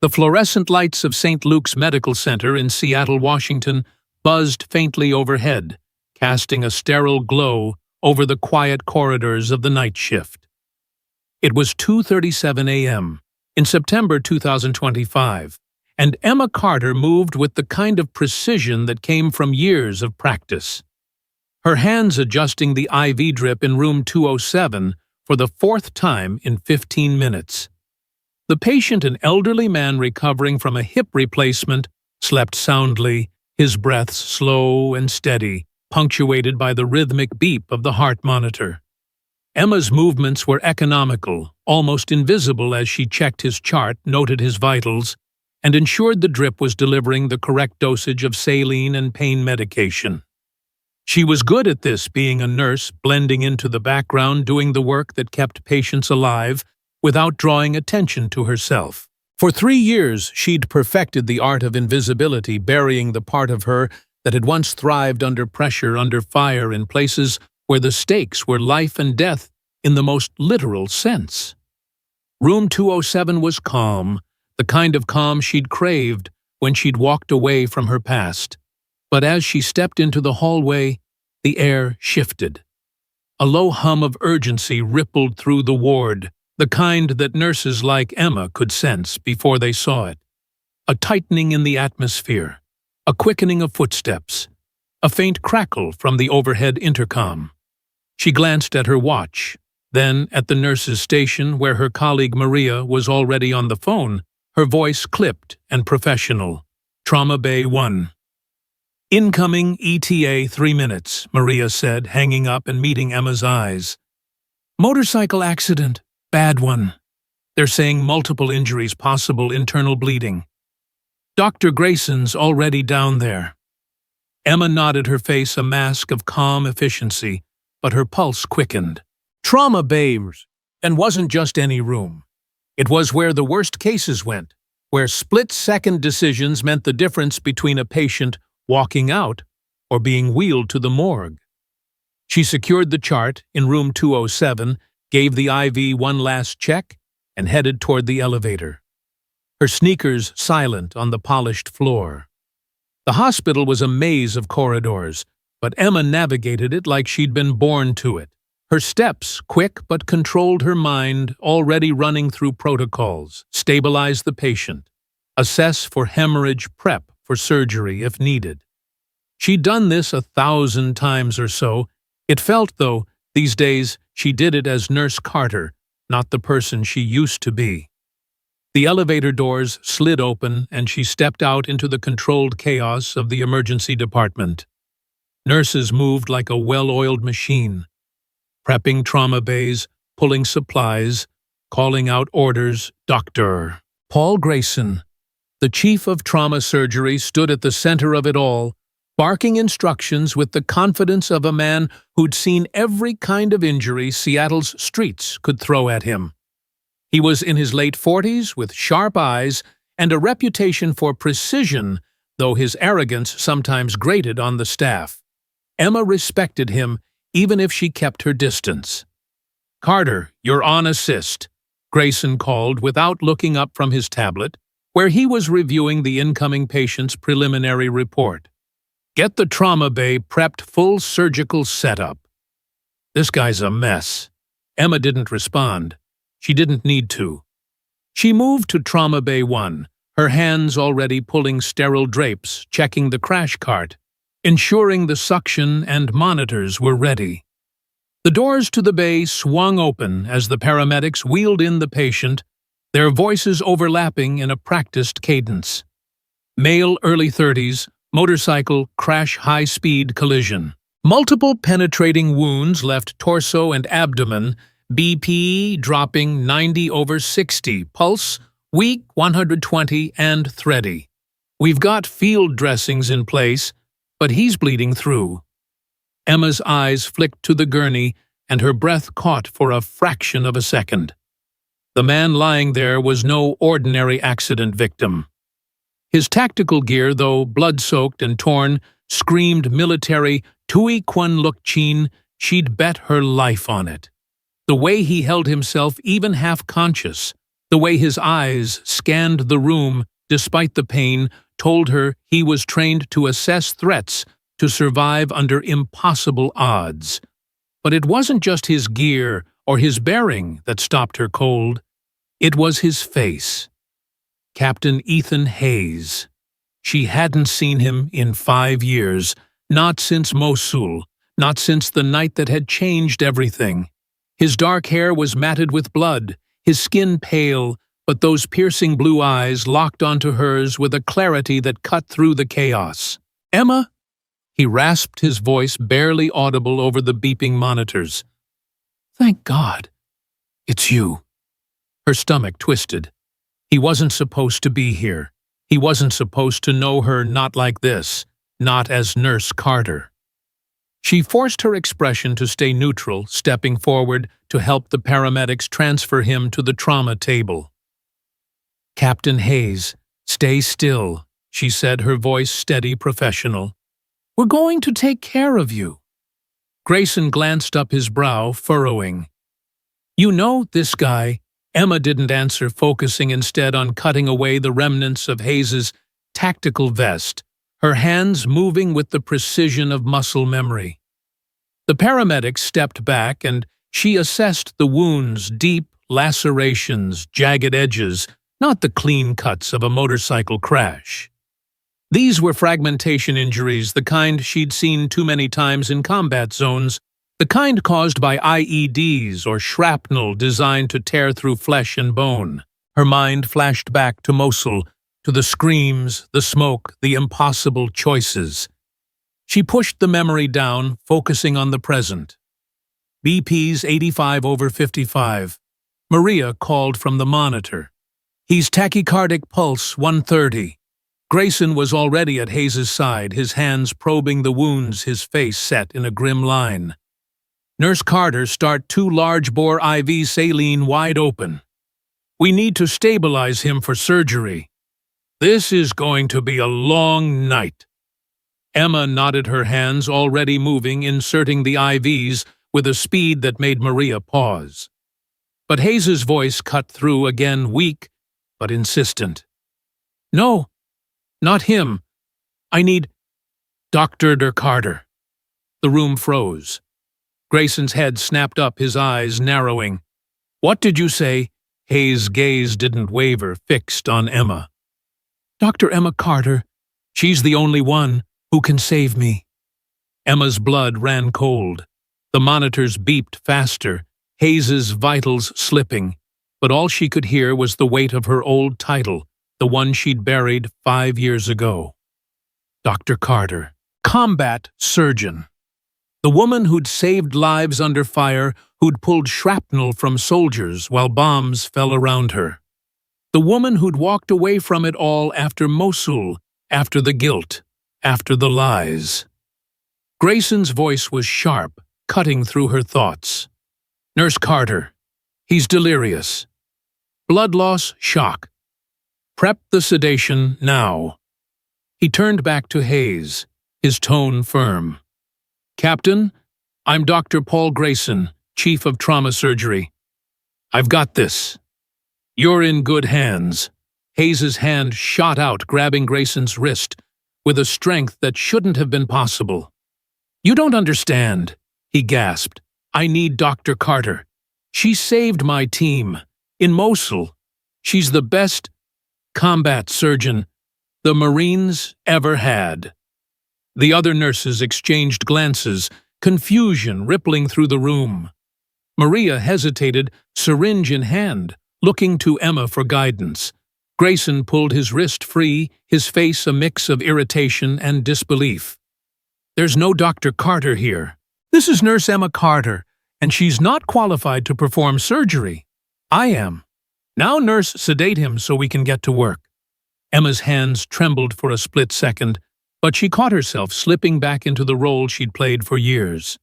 The fluorescent lights of St. Luke's Medical Center in Seattle, Washington, buzzed faintly overhead, casting a sterile glow over the quiet corridors of the night shift. It was 2:37 a.m. in September 2025, and Emma Carter moved with the kind of precision that came from years of practice. Her hands adjusting the IV drip in room 207 for the fourth time in 15 minutes. The patient, an elderly man recovering from a hip replacement, slept soundly, his breaths slow and steady, punctuated by the rhythmic beep of the heart monitor. Emma's movements were economical, almost invisible as she checked his chart, noted his vitals, and ensured the drip was delivering the correct dosage of saline and pain medication. She was good at this, being a nurse, blending into the background, doing the work that kept patients alive, without drawing attention to herself. For 3 years, she'd perfected the art of invisibility, burying the part of her that had once thrived under pressure, under fire, in places where the stakes were life and death in the most literal sense. Room 207 was calm, the kind of calm she'd craved when she'd walked away from her past. But as she stepped into the hallway, the air shifted. A low hum of urgency rippled through the ward, the kind that nurses like Emma could sense before they saw it. A tightening in the atmosphere, a quickening of footsteps, a faint crackle from the overhead intercom. She glanced at her watch, then at the nurse's station where her colleague Maria was already on the phone, her voice clipped and professional. Trauma Bay 1. Incoming ETA 3 minutes, Maria said, hanging up and meeting Emma's eyes. Motorcycle accident. Bad one. They're saying multiple injuries, possible internal bleeding. Dr. Grayson's already down there. Emma nodded, her face a mask of calm efficiency, but her pulse quickened. Trauma Bay, and wasn't just any room. It was where the worst cases went, where split-second decisions meant the difference between a patient walking out or being wheeled to the morgue. She secured the chart in room 207, gave the IV one last check, and headed toward the elevator. Her sneakers silent on the polished floor. The hospital was a maze of corridors, but Emma navigated it like she'd been born to it. Her steps, quick but controlled her mind, already running through protocols, stabilize the patient, assess for hemorrhage, prep for surgery if needed. She'd done this 1,000 times or so. It felt, though, these days she did it as Nurse Carter, not the person she used to be. The elevator doors slid open and she stepped out into the controlled chaos of the emergency department. Nurses moved like a well-oiled machine, prepping trauma bays, pulling supplies, calling out orders. Dr. Paul Grayson, the chief of trauma surgery, stood at the center of it all, barking instructions with the confidence of a man who'd seen every kind of injury Seattle's streets could throw at him. He was in his late 40s with sharp eyes and a reputation for precision, though his arrogance sometimes grated on the staff. Emma respected him even if she kept her distance. Carter, you're on assist, Grayson called without looking up from his tablet, where he was reviewing the incoming patient's preliminary report. Get the trauma bay prepped, full surgical setup. This guy's a mess. Emma didn't respond. She didn't need to. She moved to Trauma Bay 1, her hands already pulling sterile drapes, checking the crash cart, ensuring the suction and monitors were ready. The doors to the bay swung open as the paramedics wheeled in the patient, their voices overlapping in a practiced cadence. Male, early 30s, motorcycle, crash, high-speed collision. Multiple penetrating wounds left torso and abdomen, BP dropping 90/60, pulse weak 120 and thready. We've got field dressings in place, but he's bleeding through. Emma's eyes flicked to the gurney and her breath caught for a fraction of a second. The man lying there was no ordinary accident victim. His tactical gear, though blood-soaked and torn, screamed military, Tui Kwan Luk Chin, she'd bet her life on it. The way he held himself, even half-conscious, The way his eyes scanned the room, despite the pain, told her he was trained to assess threats, to survive under impossible odds. But it wasn't just his gear or his bearing that stopped her cold. It was his face. Captain Ethan Hayes. She hadn't seen him in 5 years, not since Mosul, not since the night that had changed everything. His dark hair was matted with blood, his skin pale, but those piercing blue eyes locked onto hers with a clarity that cut through the chaos. "Emma?" He rasped, his voice barely audible over the beeping monitors. "Thank God. It's you." Her stomach twisted. He wasn't supposed to be here. He wasn't supposed to know her not like this, not as Nurse Carter. She forced her expression to stay neutral, stepping forward to help the paramedics transfer him to the trauma table. "Captain Hayes, stay still," she said, her voice steady, professional. "We're going to take care of you." Grayson glanced up, his brow furrowing. "You know this guy?" Emma didn't answer, focusing instead on cutting away the remnants of Hayes's tactical vest, her hands moving with the precision of muscle memory. The paramedics stepped back, and she assessed the wounds, deep lacerations, jagged edges, not the clean cuts of a motorcycle crash. These were fragmentation injuries, the kind she'd seen too many times in combat zones, the kind caused by IEDs or shrapnel designed to tear through flesh and bone. Her mind flashed back to Mosul, to the screams, the smoke, the impossible choices. She pushed the memory down, focusing on the present. BP's 85/55. Maria called from the monitor. "He's tachycardic pulse 130. Grayson was already at Hayes's side, his hands probing the wounds, his face set in a grim line. "Nurse Carter, start 2 large-bore IV saline wide open. We need to stabilize him for surgery. This is going to be a long night." Emma nodded, her hands already moving, inserting the IVs with a speed that made Maria pause. But Hayes's voice cut through, again weak but insistent. "No, not him. I need Dr. Carter." The room froze. Grayson's head snapped up, his eyes narrowing. "What did you say?" Hayes' gaze didn't waver, fixed on Emma. "Dr. Emma Carter. She's the only one who can save me." Emma's blood ran cold. The monitors beeped faster, Hayes's vitals slipping, but all she could hear was the weight of her old title, the one she'd buried 5 years ago. Dr. Carter. Combat surgeon. The woman who'd saved lives under fire, who'd pulled shrapnel from soldiers while bombs fell around her. The woman who'd walked away from it all after Mosul, after the guilt, after the lies. Grayson's voice was sharp, cutting through her thoughts. "Nurse Carter. He's delirious. Blood loss, shock. Prep the sedation now." He turned back to Hayes, his tone firm. "Captain, I'm Dr. Paul Grayson, Chief of Trauma Surgery. I've got this. You're in good hands." Hayes's hand shot out, grabbing Grayson's wrist, with a strength that shouldn't have been possible. "You don't understand," he gasped. "I need Dr. Carter. She saved my team. In Mosul. She's the best combat surgeon the Marines ever had." The other nurses exchanged glances, confusion rippling through the room. Maria hesitated, syringe in hand, looking to Emma for guidance. Grayson pulled his wrist free, his face a mix of irritation and disbelief. "There's no Dr. Carter here. This is Nurse Emma Carter, and she's not qualified to perform surgery. I am. Now, nurse, sedate him so we can get to work." Emma's hands trembled for a split second, but she caught herself slipping back into the role she'd played for years.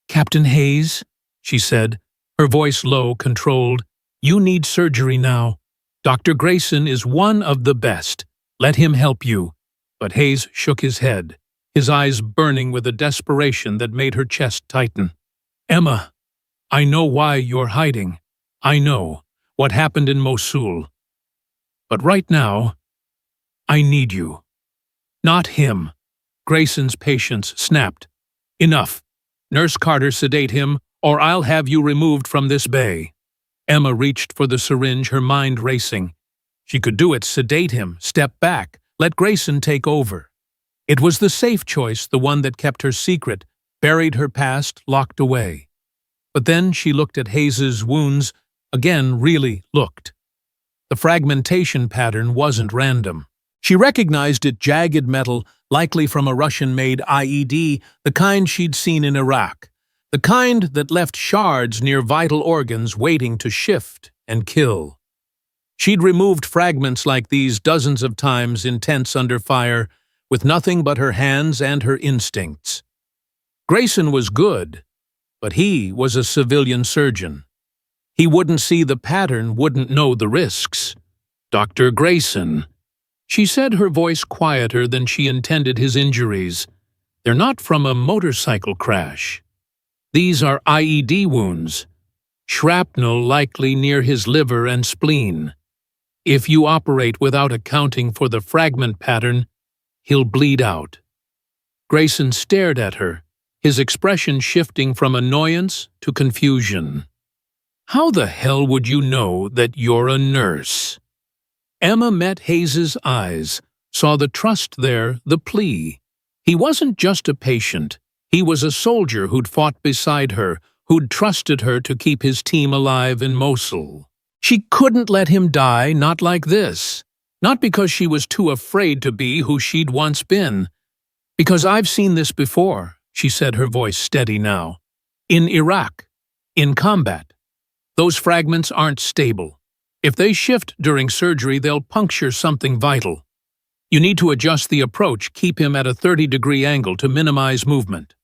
"Captain Hayes," she said, her voice low, controlled, "you need surgery now. Dr. Grayson is one of the best. Let him help you." But Hayes shook his head, his eyes burning with a desperation that made her chest tighten. "Emma, I know why you're hiding. I know. what happened in Mosul. But right now, I need you. Not him. Grayson's patience snapped. Enough. Nurse Carter, sedate him, or I'll have you removed from this bay. Emma reached for the syringe, her mind racing. She could do it, sedate him, step back, let Grayson take over. It was the safe choice, the one that kept her secret, buried her past, locked away. But then she looked at Hayes's wounds, again really looked. The fragmentation pattern wasn't random. She recognized it, jagged metal, likely from a Russian-made IED, the kind she'd seen in Iraq, the kind that left shards near vital organs waiting to shift and kill. She'd removed fragments like these dozens of times in tents under fire, with nothing but her hands and her instincts. Grayson was good, but he was a civilian surgeon. He wouldn't see the pattern, wouldn't know the risks. Dr. Grayson, she said, her voice quieter than she intended his injuries. They're not from a motorcycle crash. These are IED wounds, shrapnel likely near his liver and spleen. If you operate without accounting for the fragment pattern, he'll bleed out. Grayson stared at her, his expression shifting from annoyance to confusion. How the hell would you know that you're a nurse? Emma met Hayes's eyes, saw the trust there, the plea. He wasn't just a patient. He was a soldier who'd fought beside her, who'd trusted her to keep his team alive in Mosul. She couldn't let him die, not like this. Not because she was too afraid to be who she'd once been. Because I've seen this before, she said, her voice steady now. In Iraq. In combat. Those fragments aren't stable. If they shift during surgery, they'll puncture something vital. You need to adjust the approach, keep him at a 30-degree angle to minimize movement.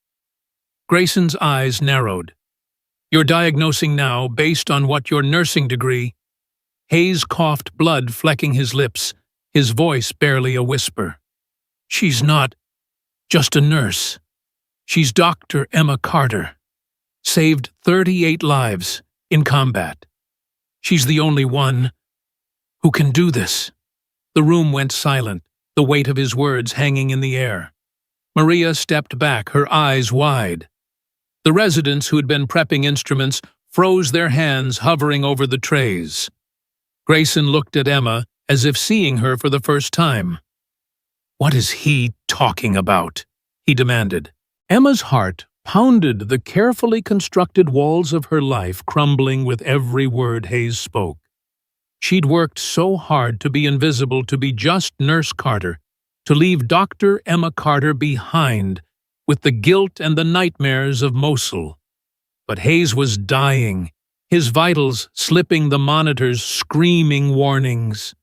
Grayson's eyes narrowed. You're diagnosing now based on what your nursing degree? Hayes coughed, blood flecking his lips, his voice barely a whisper. She's not just a nurse. She's Dr. Emma Carter. Saved 38 lives in combat. She's the only one who can do this. The room went silent, the weight of his words hanging in the air. Maria stepped back, her eyes wide. The residents who had been prepping instruments froze, their hands hovering over the trays. Grayson looked at Emma as if seeing her for the first time. What is he talking about? He demanded. Emma's heart pounded, the carefully constructed walls of her life crumbling with every word Hayes spoke. She'd worked so hard to be invisible, to be just Nurse Carter, to leave Dr. Emma Carter behind with the guilt and the nightmares of Mosul. But Hayes was dying, his vitals slipping, the monitors screaming warnings.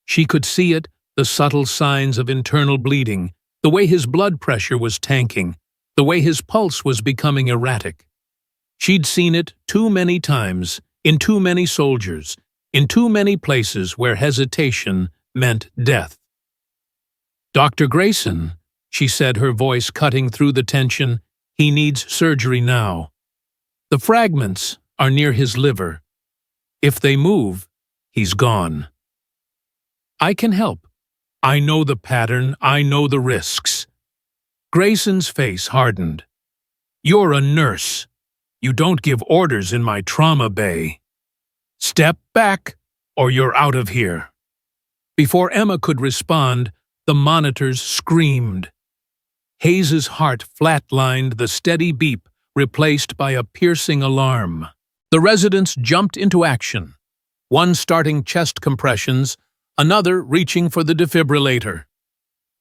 She could see it, the subtle signs of internal bleeding, the way his blood pressure was tanking, the way his pulse was becoming erratic. She'd seen it too many times, in too many soldiers, in too many places where hesitation meant death. Dr. Grayson, she said, her voice cutting through the tension, he needs surgery now. The fragments are near his liver. If they move, he's gone. I can help. I know the pattern, I know the risks. Grayson's face hardened. You're a nurse. You don't give orders in my trauma bay. Step back, or you're out of here. Before Emma could respond, the monitors screamed. Hayes's heart flatlined, the steady beep replaced by a piercing alarm. The residents jumped into action, one starting chest compressions, another reaching for the defibrillator.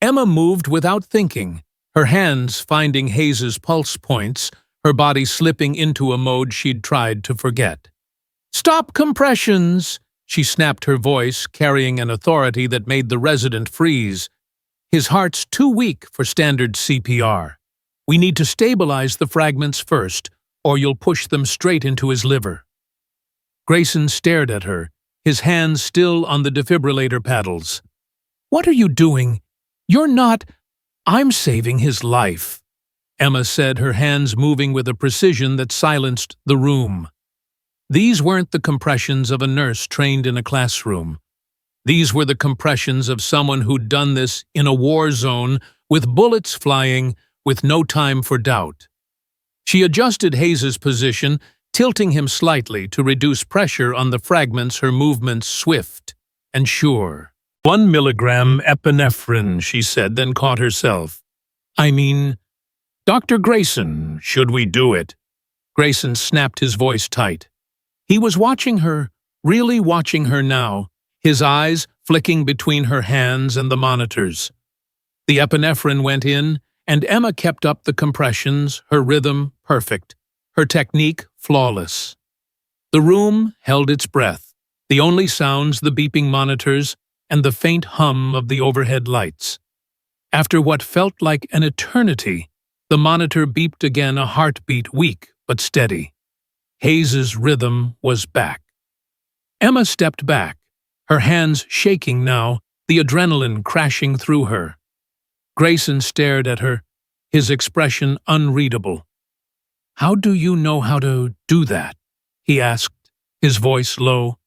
Emma moved without thinking, her hands finding Hayes's pulse points, her body slipping into a mode she'd tried to forget. Stop compressions, she snapped, her voice carrying an authority that made the resident freeze. His heart's too weak for standard CPR. We need to stabilize the fragments first, or you'll push them straight into his liver. Grayson stared at her, his hands still on the defibrillator paddles. What are you doing? You're not... I'm saving his life, Emma said, her hands moving with a precision that silenced the room. These weren't the compressions of a nurse trained in a classroom. These were the compressions of someone who'd done this in a war zone, with bullets flying, with no time for doubt. She adjusted Hayes's position, tilting him slightly to reduce pressure on the fragments, her movements swift and sure. 1 milligram epinephrine, she said, then caught herself. I mean, Dr. Grayson, should we do it? Grayson snapped his voice tight. He was watching her, really watching her now, his eyes flicking between her hands and the monitors. The epinephrine went in, and Emma kept up the compressions, her rhythm perfect, her technique flawless. The room held its breath, the only sounds the beeping monitors and the faint hum of the overhead lights. After what felt like an eternity, the monitor beeped again, a heartbeat weak but steady. Hayes's rhythm was back. Emma stepped back, her hands shaking now, the adrenaline crashing through her. Grayson stared at her, his expression unreadable. How do you know how to do that? He asked, his voice low.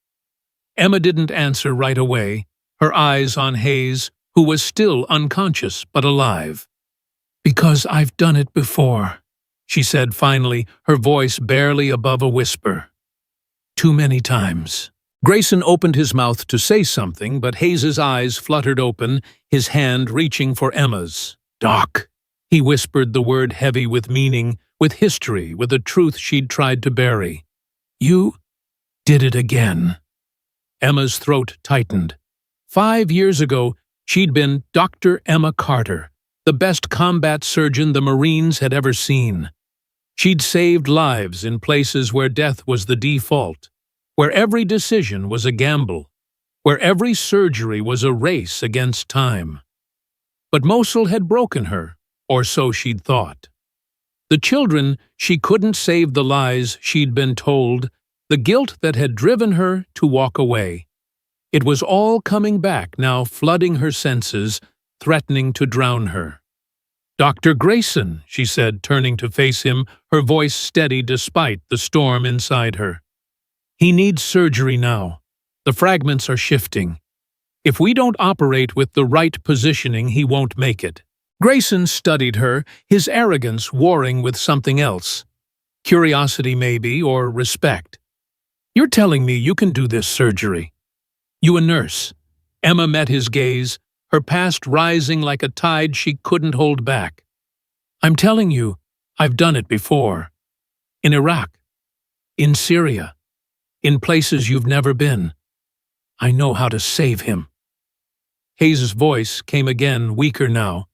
Emma didn't answer right away, her eyes on Hayes, who was still unconscious but alive. Because I've done it before, she said finally, her voice barely above a whisper. Too many times. Grayson opened his mouth to say something, but Hayes's eyes fluttered open, his hand reaching for Emma's. Doc. He whispered the word heavy with meaning, with history, with a truth she'd tried to bury. You did it again. Emma's throat tightened. 5 years ago, she'd been Dr. Emma Carter, the best combat surgeon the Marines had ever seen. She'd saved lives in places where death was the default, where every decision was a gamble, where every surgery was a race against time. But Mosul had broken her, or so she'd thought. The children, she couldn't save the lies she'd been told, the guilt that had driven her to walk away. It was all coming back now, flooding her senses, threatening to drown her. Dr. Grayson, she said, turning to face him, her voice steady despite the storm inside her. He needs surgery now. The fragments are shifting. If we don't operate with the right positioning, he won't make it. Grayson studied her, his arrogance warring with something else. Curiosity maybe, or respect. You're telling me you can do this surgery? You a nurse? Emma met his gaze, her past rising like a tide she couldn't hold back. I'm telling you, I've done it before. In Iraq. In Syria. In places you've never been. I know how to save him. Hayes's voice came again, weaker now.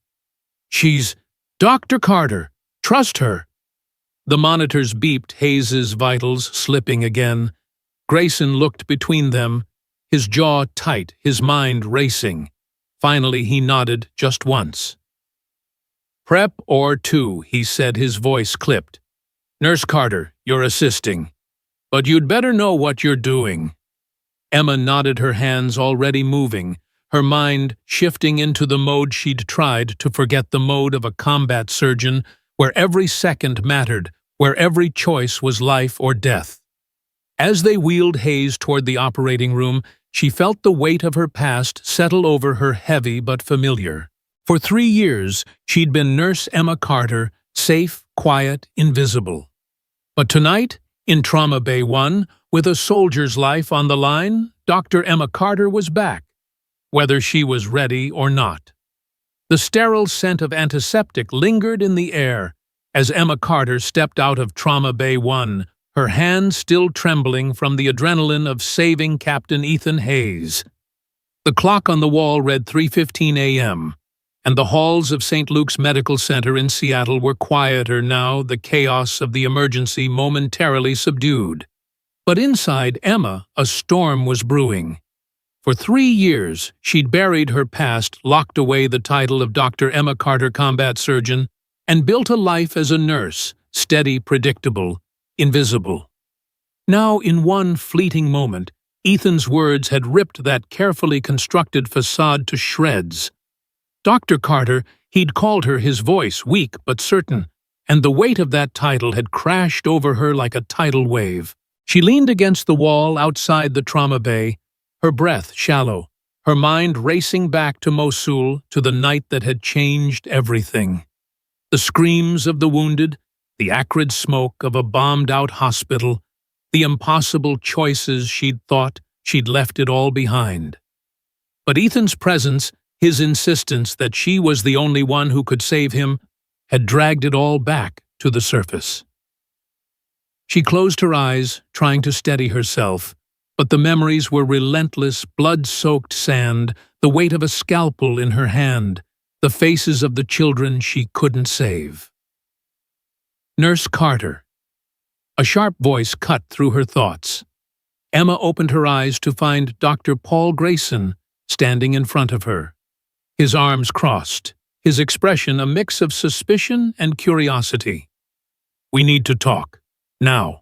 She's Dr. Carter. Trust her. The monitors beeped, Hayes's vitals slipping again. Grayson looked between them, his jaw tight, his mind racing. Finally, he nodded just once. Prep or two, he said, his voice clipped. Nurse Carter, you're assisting. But you'd better know what you're doing. Emma nodded, her hands already moving, her mind shifting into the mode she'd tried to forget, the mode of a combat surgeon, where every second mattered, where every choice was life or death. As they wheeled Hayes toward the operating room, she felt the weight of her past settle over her, heavy but familiar. For 3 years, she'd been Nurse Emma Carter, safe, quiet, invisible. But tonight, in Trauma Bay 1, with a soldier's life on the line, Dr. Emma Carter was back, whether she was ready or not. The sterile scent of antiseptic lingered in the air as Emma Carter stepped out of Trauma Bay 1, her hands still trembling from the adrenaline of saving Captain Ethan Hayes. The clock on the wall read 3:15 a.m., and the halls of St. Luke's Medical Center in Seattle were quieter now, the chaos of the emergency momentarily subdued. But inside Emma, a storm was brewing. For 3 years, she'd buried her past, locked away the title of Dr. Emma Carter Combat Surgeon, and built a life as a nurse, steady, predictable, invisible. Now, in one fleeting moment, Ethan's words had ripped that carefully constructed facade to shreds. Dr. Carter, he'd called her, his voice weak but certain, and the weight of that title had crashed over her like a tidal wave. She leaned against the wall outside the trauma bay, her breath shallow, her mind racing back to Mosul, to the night that had changed everything. The screams of the wounded, the acrid smoke of a bombed-out hospital, the impossible choices she'd thought she'd left it all behind. But Ethan's presence, his insistence that she was the only one who could save him, had dragged it all back to the surface. She closed her eyes, trying to steady herself, but the memories were relentless, blood-soaked sand, the weight of a scalpel in her hand, the faces of the children she couldn't save. Nurse Carter. A sharp voice cut through her thoughts. Emma opened her eyes to find Dr. Paul Grayson standing in front of her. His arms crossed, his expression a mix of suspicion and curiosity. "We need to talk. Now."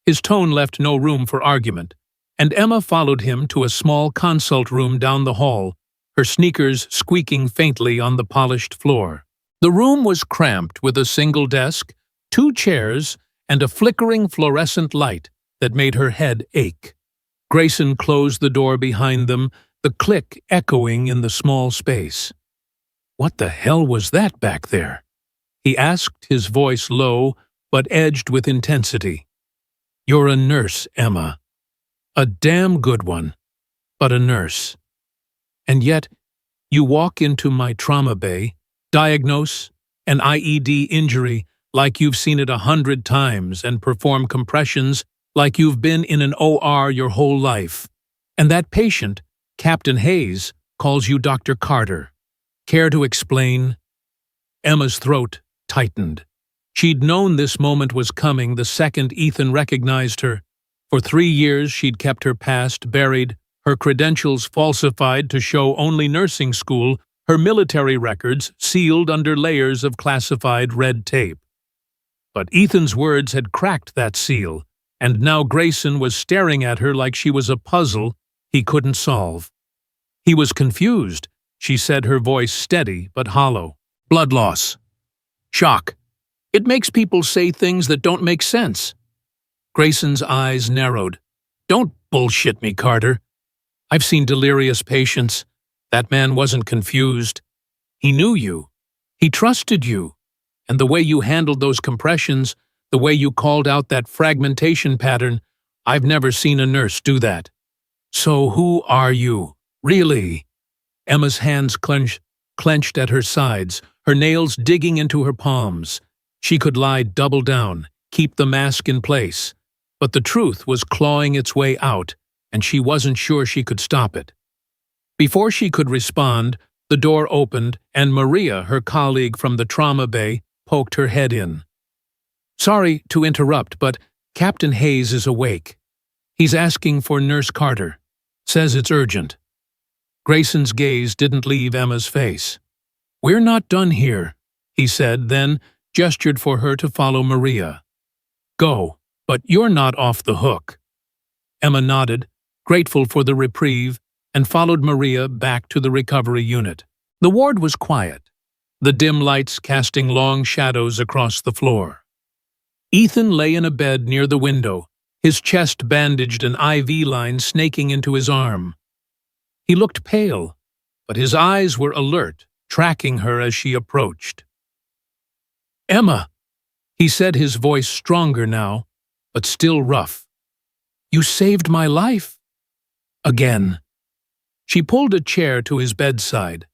His tone left no room for argument, and Emma followed him to a small consult room down the hall, her sneakers squeaking faintly on the polished floor. The room was cramped with a single desk, 2 chairs, and a flickering fluorescent light that made her head ache. Grayson closed the door behind them, the click echoing in the small space. "What the hell was that back there?" he asked, his voice low but edged with intensity. "You're a nurse, Emma. A damn good one, but a nurse. And yet, you walk into my trauma bay, diagnose an IED injury like you've seen it 100 times, and perform compressions like you've been in an OR your whole life. And that patient, Captain Hayes, calls you Dr. Carter. Care to explain?" Emma's throat tightened. She'd known this moment was coming the second Ethan recognized her. For 3 years she'd kept her past buried, her credentials falsified to show only nursing school, her military records sealed under layers of classified red tape. But Ethan's words had cracked that seal, and now Grayson was staring at her like she was a puzzle he couldn't solve. He was confused, she said, her voice steady but hollow. "Blood loss. Shock. It makes people say things that don't make sense." Grayson's eyes narrowed. "Don't bullshit me, Carter. I've seen delirious patients. That man wasn't confused. He knew you. He trusted you. And the way you handled those compressions, the way you called out that fragmentation pattern, I've never seen a nurse do that. So who are you, really?" Emma's hands clenched at her sides, her nails digging into her palms. She could lie double down, keep the mask in place, but the truth was clawing its way out, and she wasn't sure she could stop it. Before she could respond, the door opened, and Maria, her colleague from the trauma bay, poked her head in. "Sorry to interrupt, but Captain Hayes is awake. He's asking for Nurse Carter. Says it's urgent." Grayson's gaze didn't leave Emma's face. "We're not done here," he said, then gestured for her to follow Maria. "Go, but you're not off the hook." Emma nodded, grateful for the reprieve, and followed Maria back to the recovery unit. The ward was quiet, the dim lights casting long shadows across the floor. Ethan lay in a bed near the window, his chest bandaged, an IV line snaking into his arm. He looked pale, but his eyes were alert, tracking her as she approached. "Emma," he said, his voice stronger now, but still rough. "You saved my life." Again. She pulled a chair to his bedside,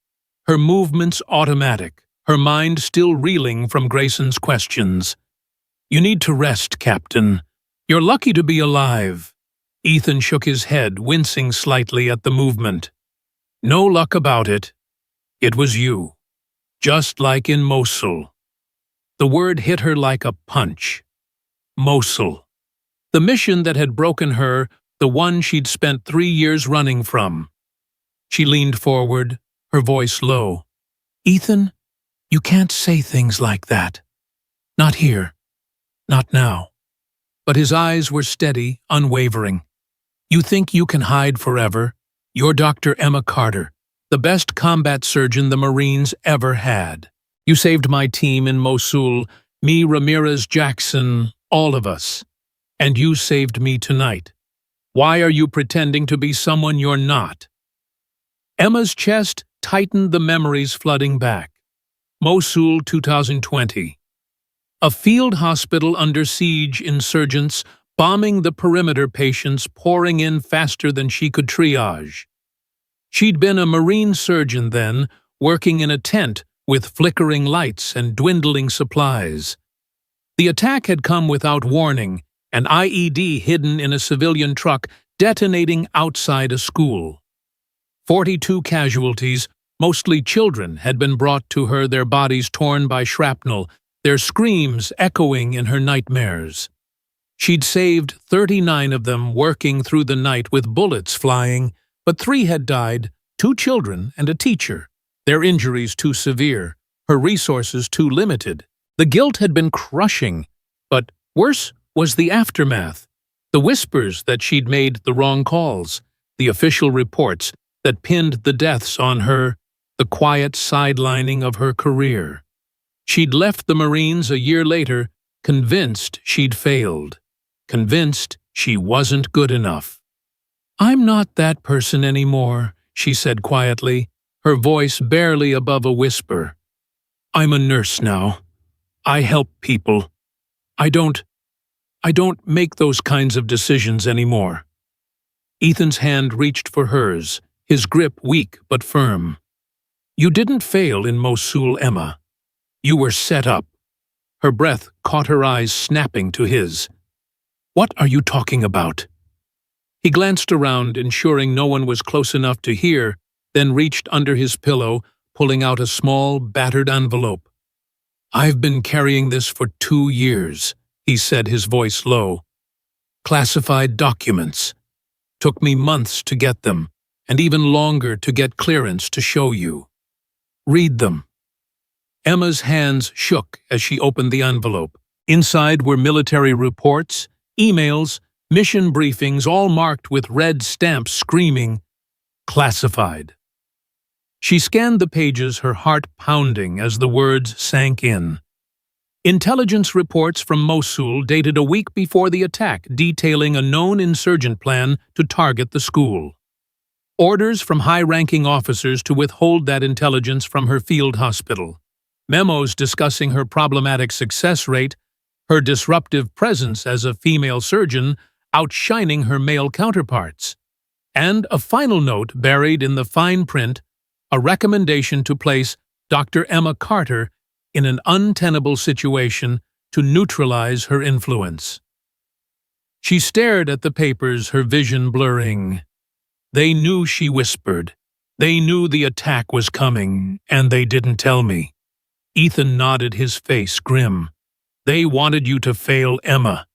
her movements automatic, her mind still reeling from Grayson's questions. "You need to rest, Captain. You're lucky to be alive." Ethan shook his head, wincing slightly at the movement. "No luck about it. It was you. Just like in Mosul." The word hit her like a punch. Mosul. The mission that had broken her, the one she'd spent 3 years running from. She leaned forward, her voice low. "Ethan, you can't say things like that. Not here. Not now." But his eyes were steady, unwavering. "You think you can hide forever? You're Dr. Emma Carter, the best combat surgeon the Marines ever had. You saved my team in Mosul, me, Ramirez, Jackson, all of us. And you saved me tonight. Why are you pretending to be someone you're not? Emma's chest tightened, the memories flooding back. Mosul 2020. A field hospital under siege, insurgents bombing the perimeter, patients pouring in faster than she could triage. She'd been a marine surgeon then, working in a tent with flickering lights and dwindling supplies. The attack had come without warning, an IED hidden in a civilian truck detonating outside a school. 42 casualties, mostly children, had been brought to her, their bodies torn by shrapnel, their screams echoing in her nightmares. She'd saved 39 of them, working through the night with bullets flying, but 3 had died, 2 children and a teacher, their injuries too severe, her resources too limited. The guilt had been crushing, but worse was the aftermath. The whispers that she'd made the wrong calls, the official reports that pinned the deaths on her, the quiet sidelining of her career. She'd left the Marines a year later, convinced she'd failed, convinced she wasn't good enough. "I'm not that person anymore," she said quietly, her voice barely above a whisper. "I'm a nurse now. I help people. I don't make those kinds of decisions anymore." Ethan's hand reached for hers, his grip weak but firm. "You didn't fail in Mosul, Emma. You were set up." Her breath caught her eyes snapping to his. "What are you talking about?" He glanced around, ensuring no one was close enough to hear, then reached under his pillow, pulling out a small, battered envelope. "I've been carrying this for 2 years, he said, his voice low. "Classified documents. Took me months to get them, and even longer to get clearance to show you. Read them." Emma's hands shook as she opened the envelope. Inside were military reports, emails, mission briefings, all marked with red stamps screaming, "Classified." She scanned the pages, her heart pounding as the words sank in. Intelligence reports from Mosul dated a week before the attack, detailing a known insurgent plan to target the school. Orders from high-ranking officers to withhold that intelligence from her field hospital. Memos discussing her problematic success rate, her disruptive presence as a female surgeon, outshining her male counterparts. And a final note buried in the fine print, a recommendation to place Dr. Emma Carter in an untenable situation to neutralize her influence. She stared at the papers, her vision blurring. "They knew," she whispered. "They knew the attack was coming, and they didn't tell me." Ethan nodded, his face grim. "They wanted you to fail, Emma.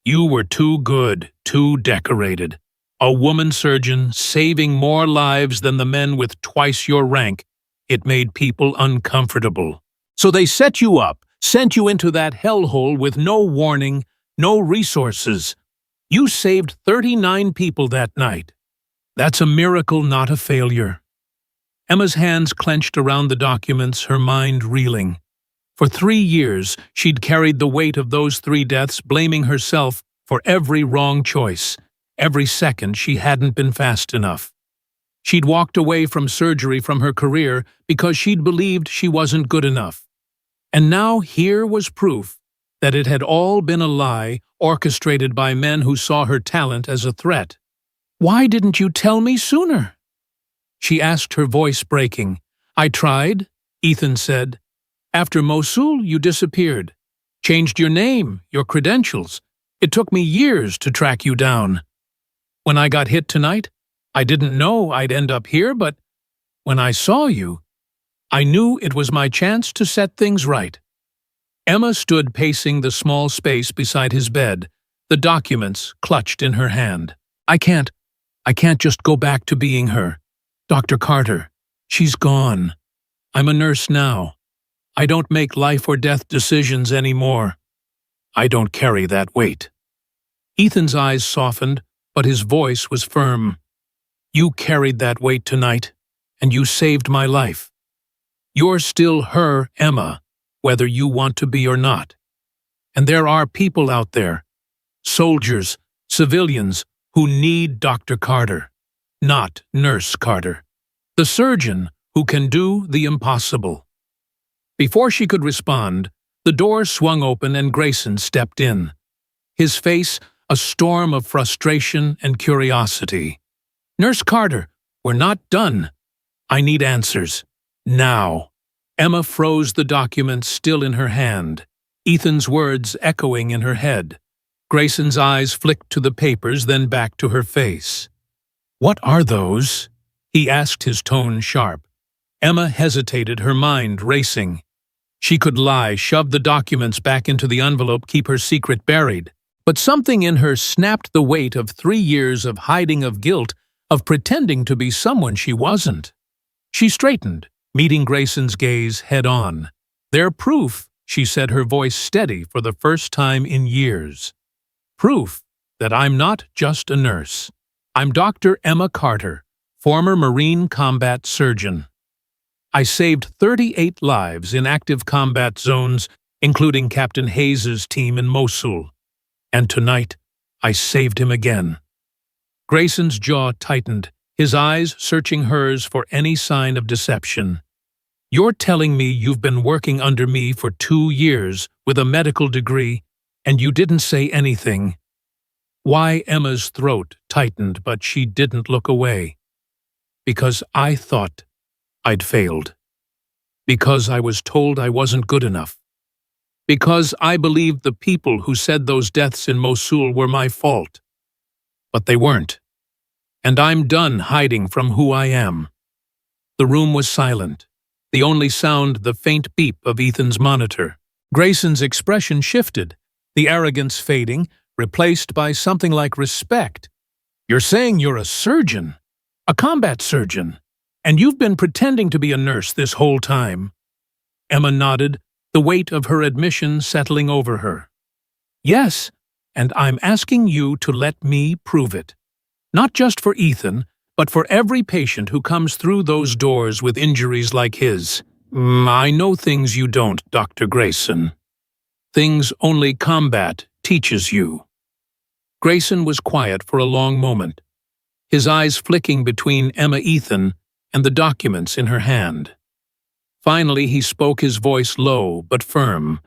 You were too good, too decorated. A woman surgeon saving more lives than the men with twice your rank. It made people uncomfortable. So they set you up, sent you into that hellhole with no warning, no resources. You saved 39 people that night. That's a miracle, not a failure." Emma's hands clenched around the documents, her mind reeling. For 3 years, she'd carried the weight of those 3 deaths, blaming herself for every wrong choice, every second she hadn't been fast enough. She'd walked away from surgery, from her career, because she'd believed she wasn't good enough. And now here was proof that it had all been a lie, orchestrated by men who saw her talent as a threat. "Why didn't you tell me sooner?" she asked, her voice breaking. "I tried," Ethan said. "After Mosul, you disappeared. Changed your name, your credentials. It took me years to track you down. When I got hit tonight, I didn't know I'd end up here, but when I saw you, I knew it was my chance to set things right." Emma stood pacing the small space beside his bed, the documents clutched in her hand. I can't just go back to being her. Dr. Carter, she's gone. I'm a nurse now. I don't make life or death decisions anymore. I don't carry that weight." Ethan's eyes softened, but his voice was firm. "You carried that weight tonight, and you saved my life. You're still her, Emma, whether you want to be or not. And there are people out there, soldiers, civilians who need Dr. Carter, not Nurse Carter, the surgeon who can do the impossible. Before she could respond, the door swung open and Grayson stepped in, his face a storm of frustration and curiosity. "Nurse Carter, we're not done. I need answers. Now." Emma froze the document still in her hand, Ethan's words echoing in her head. Grayson's eyes flicked to the papers, then back to her face. "What are those?" he asked, his tone sharp. Emma hesitated, her mind racing. She could lie, shove the documents back into the envelope, keep her secret buried. But something in her snapped the weight of 3 years of hiding, of guilt, of pretending to be someone she wasn't. She straightened, meeting Grayson's gaze head-on. "They're proof," she said, her voice steady for the first time in years. "Proof that I'm not just a nurse. I'm Dr. Emma Carter, former Marine combat surgeon. I saved 38 lives in active combat zones, including Captain Hayes's team in Mosul. And tonight, I saved him again." Grayson's jaw tightened, his eyes searching hers for any sign of deception. "You're telling me you've been working under me for 2 years with a medical degree, and you didn't say anything?" Why Emma's throat tightened, but she didn't look away. "Because I thought I'd failed. Because I was told I wasn't good enough. Because I believed the people who said those deaths in Mosul were my fault. But they weren't. And I'm done hiding from who I am." The room was silent, the only sound the faint beep of Ethan's monitor. Grayson's expression shifted, the arrogance fading, replaced by something like respect. "You're saying you're a surgeon, a combat surgeon, and you've been pretending to be a nurse this whole time?" Emma nodded, the weight of her admission settling over her. "Yes, and I'm asking you to let me prove it. Not just for Ethan, but for every patient who comes through those doors with injuries like his. I know things you don't, Dr. Grayson. Things only combat teaches you." Grayson was quiet for a long moment, his eyes flicking between Emma Ethan and the documents in her hand. Finally, he spoke, his voice low but firm.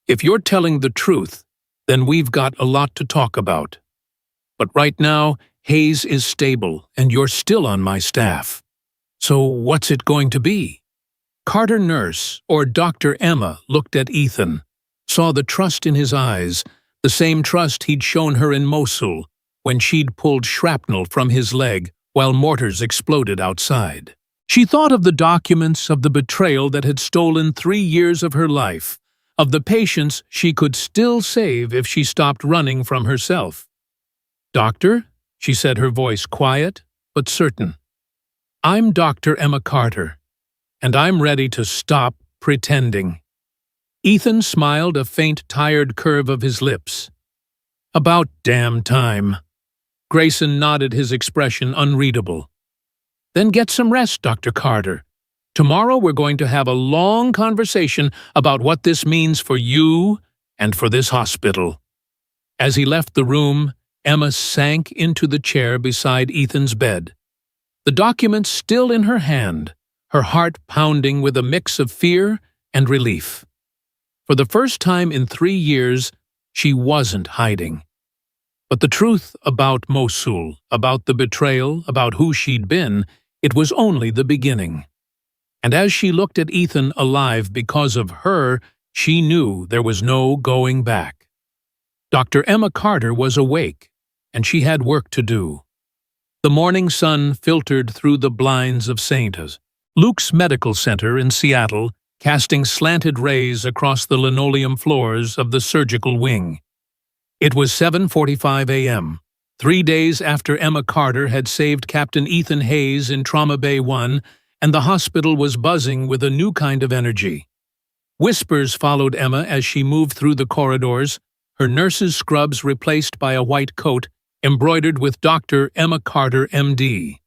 "If you're telling the truth, then we've got a lot to talk about. But right now, Hayes is stable, and you're still on my staff. So what's it going to be?" Carter Nurse, or Dr. Emma, looked at Ethan, saw the trust in his eyes, the same trust he'd shown her in Mosul, when she'd pulled shrapnel from his leg while mortars exploded outside. She thought of the documents, of the betrayal that had stolen 3 years of her life, of the patients she could still save if she stopped running from herself. "Doctor," she said, her voice quiet but certain, "I'm Dr. Emma Carter, and I'm ready to stop pretending." Ethan smiled, a faint, tired curve of his lips. "About damn time." Grayson nodded, his expression unreadable. "Then get some rest, Dr. Carter. Tomorrow we're going to have a long conversation about what this means for you and for this hospital." As he left the room, Emma sank into the chair beside Ethan's bed, the documents still in her hand, her heart pounding with a mix of fear and relief. For the first time in 3 years, she wasn't hiding. But the truth about Mosul, about the betrayal, about who she'd been, it was only the beginning. And as she looked at Ethan alive because of her, she knew there was no going back. Dr. Emma Carter was awake, and she had work to do. The morning sun filtered through the blinds of St. Luke's Medical Center in Seattle, casting slanted rays across the linoleum floors of the surgical wing. It was 7:45 a.m., 3 days after Emma Carter had saved Captain Ethan Hayes in Trauma Bay 1, and the hospital was buzzing with a new kind of energy. Whispers followed Emma as she moved through the corridors, her nurse's scrubs replaced by a white coat embroidered with Dr. Emma Carter, M.D.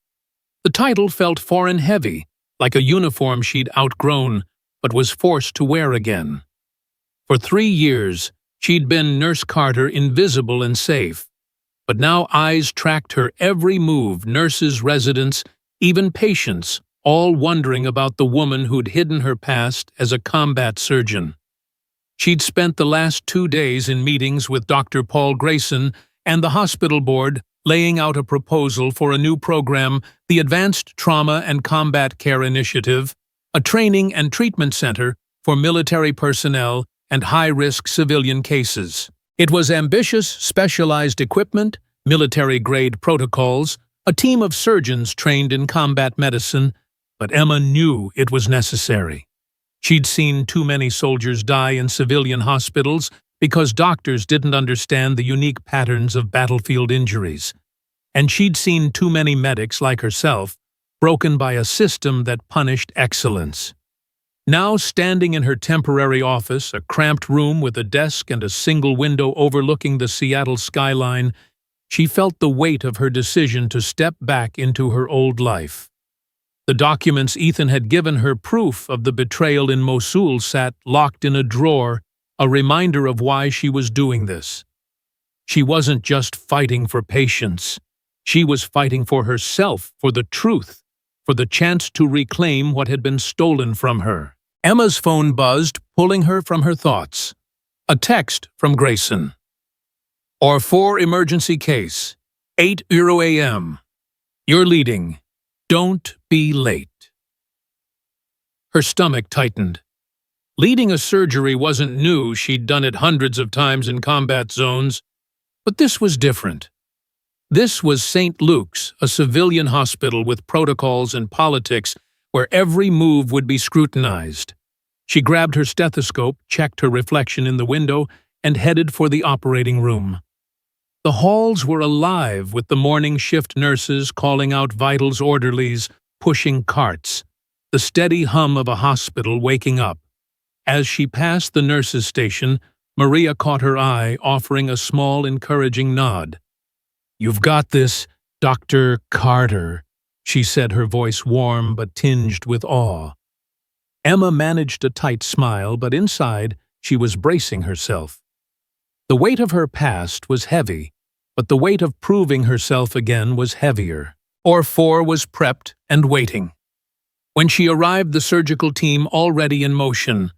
The title felt foreign heavy, like a uniform she'd outgrown, but was forced to wear again. For 3 years, She'd been Nurse Carter, invisible and safe. But now eyes tracked her every move, nurses, residents, even patients, all wondering about the woman who'd hidden her past as a combat surgeon. She'd spent the last 2 days in meetings with Dr. Paul Grayson and the hospital board, laying out a proposal for a new program, the Advanced Trauma and Combat Care Initiative, a training and treatment center for military personnel and high-risk civilian cases. It was ambitious, specialized equipment, military-grade protocols, a team of surgeons trained in combat medicine, but Emma knew it was necessary. She'd seen too many soldiers die in civilian hospitals because doctors didn't understand the unique patterns of battlefield injuries. And she'd seen too many medics like herself broken by a system that punished excellence. Now, standing in her temporary office, a cramped room with a desk and a single window overlooking the Seattle skyline, she felt the weight of her decision to step back into her old life. The documents Ethan had given her, proof of the betrayal in Mosul, sat locked in a drawer, a reminder of why she was doing this. She wasn't just fighting for patients. She was fighting for herself, for the truth, for the chance to reclaim what had been stolen from her. Emma's phone buzzed, pulling her from her thoughts. A text from Grayson. Or 4 emergency case, 8 Euro AM. You're leading. Don't be late. Her stomach tightened. Leading a surgery wasn't new, she'd done it hundreds of times in combat zones. But this was different. This was St. Luke's, a civilian hospital with protocols and politics where every move would be scrutinized. She grabbed her stethoscope, checked her reflection in the window, and headed for the operating room. The halls were alive with the morning shift nurses calling out vitals, orderlies, pushing carts, the steady hum of a hospital waking up. As she passed the nurses' station, Maria caught her eye, offering a small, encouraging nod. "You've got this, Dr. Carter," she said, her voice warm but tinged with awe. Emma managed a tight smile, but inside she was bracing herself. The weight of her past was heavy, but the weight of proving herself again was heavier. Or 4 was prepped and waiting. When she arrived, the surgical team already in motion.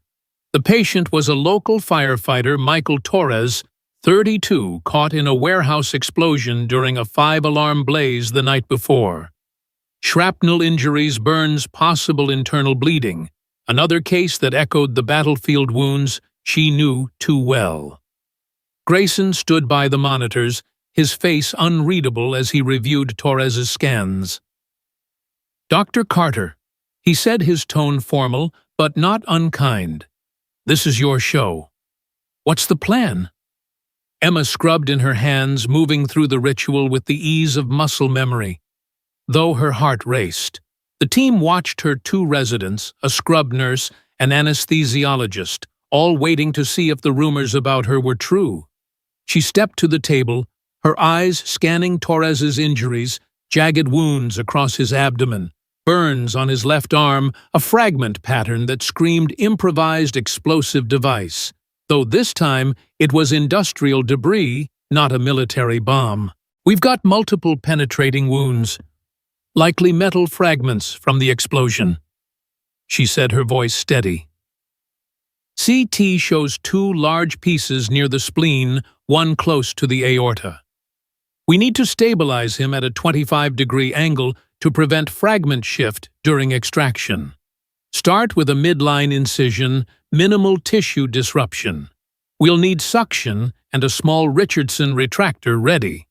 The patient was a local firefighter, Michael Torres, 32, caught in a warehouse explosion during a 5-alarm blaze the night before. Shrapnel injuries, burns, possible internal bleeding. Another case that echoed the battlefield wounds she knew too well. Grayson stood by the monitors, his face unreadable as he reviewed Torres's scans. "Dr. Carter," he said, his tone formal, but not unkind. "This is your show. What's the plan?" Emma scrubbed in her hands, moving through the ritual with the ease of muscle memory. Though her heart raced, the team watched her 2 residents, a scrub nurse, an anesthesiologist, all waiting to see if the rumors about her were true. She stepped to the table, her eyes scanning Torres's injuries, jagged wounds across his abdomen, burns on his left arm, a fragment pattern that screamed improvised explosive device, though this time it was industrial debris, not a military bomb. "We've got multiple penetrating wounds, likely metal fragments from the explosion," she said, her voice steady. "CT shows 2 large pieces near the spleen, one close to the aorta. We need to stabilize him at a 25-degree angle to prevent fragment shift during extraction. Start with a midline incision, minimal tissue disruption. We'll need suction and a small Richardson retractor ready."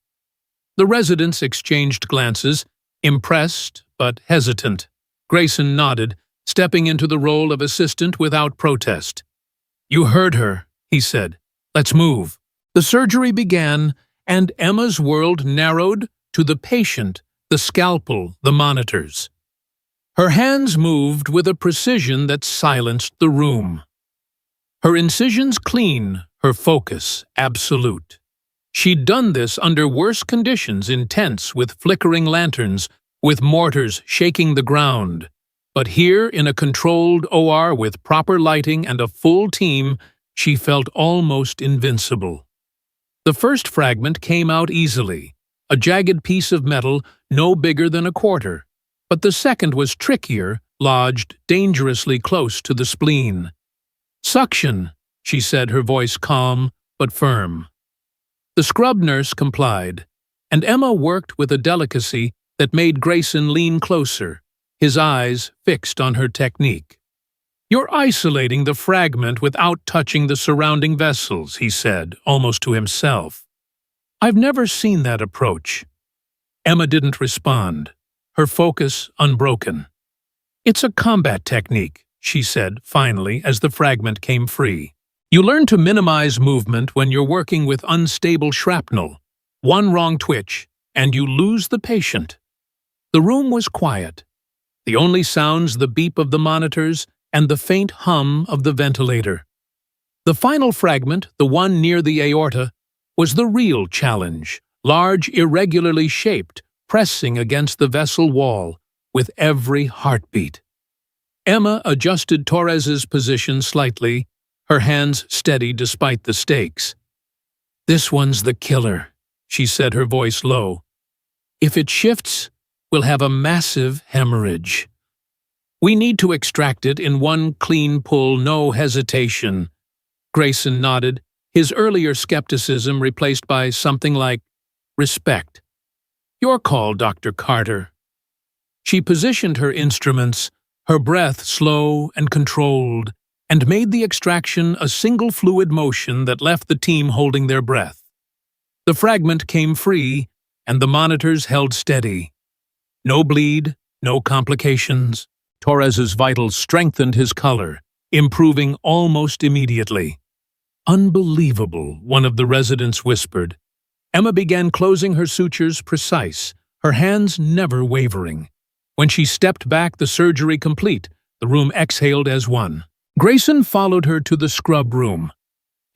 The residents exchanged glances, impressed but hesitant. Grayson nodded, stepping into the role of assistant without protest. "You heard her," he said. "Let's move." The surgery began, and Emma's world narrowed to the patient, the scalpel, the monitors. Her hands moved with a precision that silenced the room. Her incisions clean, her focus absolute. She'd done this under worse conditions, intense, with flickering lanterns, with mortars shaking the ground. But here, in a controlled OR with proper lighting and a full team, She felt almost invincible. The first fragment came out easily, a jagged piece of metal no bigger than a quarter, but the second was trickier, lodged dangerously close to the spleen. "Suction," she said, her voice calm but firm. The scrub nurse complied, and Emma worked with a delicacy that made Grayson lean closer, his eyes fixed on her technique. "You're isolating the fragment without touching the surrounding vessels," he said, almost to himself. "I've never seen that approach." Emma didn't respond, her focus unbroken. "It's a combat technique," she said, finally, as the fragment came free. "You learn to minimize movement when you're working with unstable shrapnel. One wrong twitch, and you lose the patient." The room was quiet. The only sounds the beep of the monitors and the faint hum of the ventilator. The final fragment, the one near the aorta, was the real challenge, large, irregularly shaped, pressing against the vessel wall with every heartbeat. Emma adjusted Torres's position slightly, her hands steady despite the stakes. "This one's the killer," she said, her voice low. "If it shifts, we'll have a massive hemorrhage. We need to extract it in one clean pull, no hesitation." Grayson nodded, his earlier skepticism replaced by something like respect. "Your call, Dr. Carter." She positioned her instruments, her breath slow and controlled, and made the extraction a single fluid motion that left the team holding their breath. The fragment came free, and the monitors held steady. No bleed, no complications. Torres's vitals strengthened his color, improving almost immediately. "Unbelievable," one of the residents whispered. Emma began closing her sutures precise, her hands never wavering. When she stepped back, the surgery complete, the room exhaled as one. Grayson followed her to the scrub room,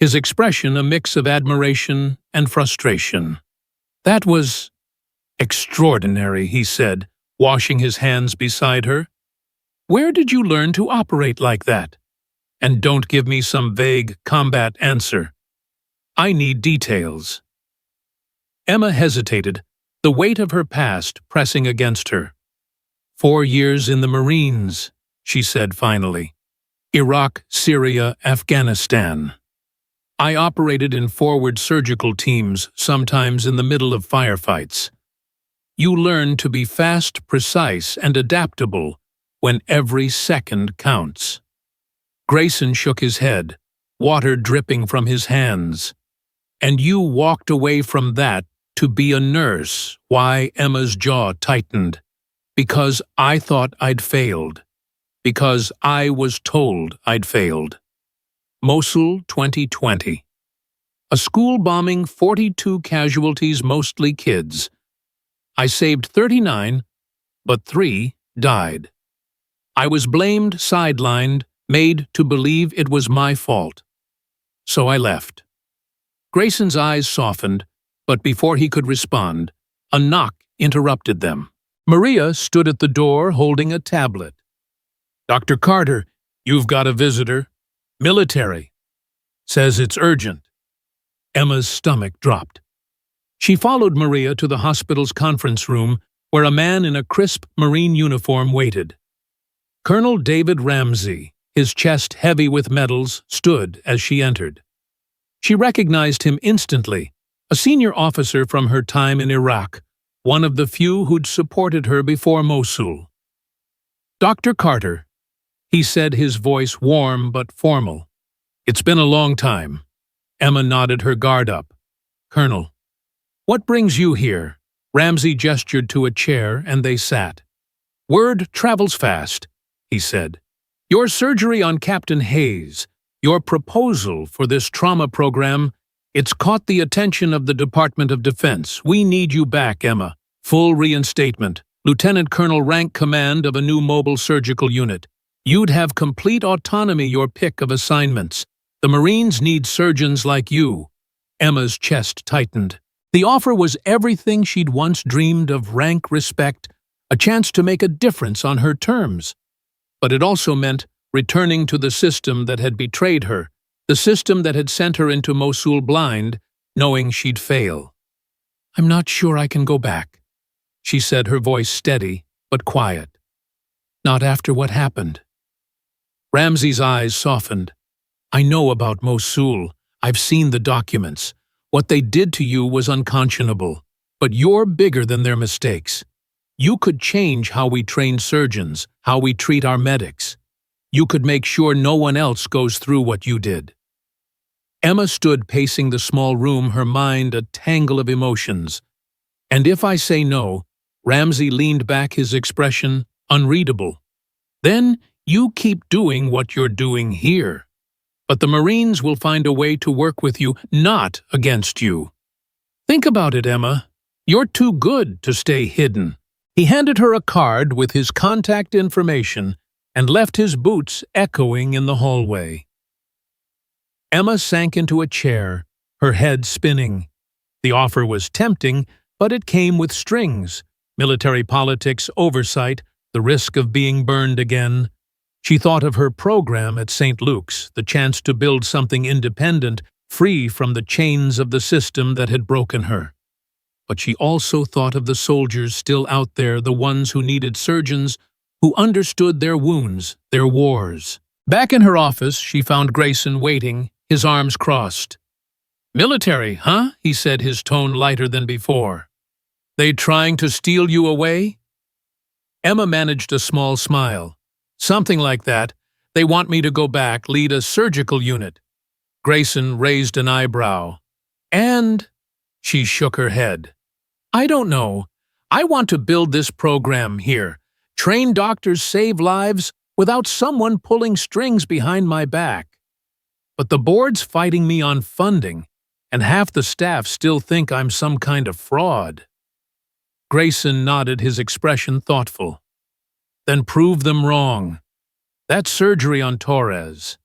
his expression a mix of admiration and frustration. "That was extraordinary," he said, washing his hands beside her. "Where did you learn to operate like that? And don't give me some vague combat answer. I need details." Emma hesitated, the weight of her past pressing against her. 4 years in the Marines," she said finally. "Iraq, Syria, Afghanistan. I operated in forward surgical teams, sometimes in the middle of firefights. You learn to be fast, precise, and adaptable when every second counts." Grayson shook his head, water dripping from his hands. "And you walked away from that to be a nurse." Why? Emma's jaw tightened. "Because I thought I'd failed. Because I was told I'd failed." Mosul, 2020. A school bombing, 42 casualties, mostly kids. I saved 39, but 3 died. I was blamed, sidelined, made to believe it was my fault. So I left. Grayson's eyes softened, but before he could respond, a knock interrupted them. Maria stood at the door holding a tablet. "Dr. Carter, you've got a visitor. Military. Says it's urgent." Emma's stomach dropped. She followed Maria to the hospital's conference room, where a man in a crisp Marine uniform waited. Colonel David Ramsey, his chest heavy with medals, stood as she entered. She recognized him instantly, a senior officer from her time in Iraq, one of the few who'd supported her before Mosul. "Dr. Carter," he said, his voice warm but formal. "It's been a long time." Emma nodded, her guard up. "Colonel, what brings you here?" Ramsey gestured to a chair, and they sat. "Word travels fast," he said. "Your surgery on Captain Hayes, your proposal for this trauma program, it's caught the attention of the Department of Defense. We need you back, Emma. Full reinstatement. Lieutenant Colonel rank command of a new mobile surgical unit. You'd have complete autonomy, your pick of assignments. The Marines need surgeons like you." Emma's chest tightened. The offer was everything she'd once dreamed of: rank, respect, a chance to make a difference on her terms. But it also meant returning to the system that had betrayed her, the system that had sent her into Mosul blind, knowing she'd fail. "I'm not sure I can go back," she said, her voice steady but quiet. "Not after what happened." Ramsey's eyes softened. "I know about Mosul. I've seen the documents. What they did to you was unconscionable. But you're bigger than their mistakes. You could change how we train surgeons, how we treat our medics. You could make sure no one else goes through what you did." Emma stood pacing the small room, her mind a tangle of emotions. "And if I say no," Ramsey leaned back, his expression unreadable, "then you keep doing what you're doing here. But the Marines will find a way to work with you, not against you. Think about it, Emma. You're too good to stay hidden." He handed her a card with his contact information and left his boots echoing in the hallway. Emma sank into a chair, her head spinning. The offer was tempting, but it came with strings: military politics, oversight, the risk of being burned again. She thought of her program at St. Luke's, the chance to build something independent, free from the chains of the system that had broken her. But she also thought of the soldiers still out there, the ones who needed surgeons, who understood their wounds, their wars. Back in her office, she found Grayson waiting, his arms crossed. "Military, huh?" he said, his tone lighter than before. "They trying to steal you away?" Emma managed a small smile. "Something like that. They want me to go back, lead a surgical unit." Grayson raised an eyebrow. "And?" She shook her head. "I don't know. I want to build this program here. Train doctors, save lives, without someone pulling strings behind my back. But the board's fighting me on funding, and half the staff still think I'm some kind of fraud." Grayson nodded, his expression thoughtful. "Then prove them wrong. That surgery on Torres,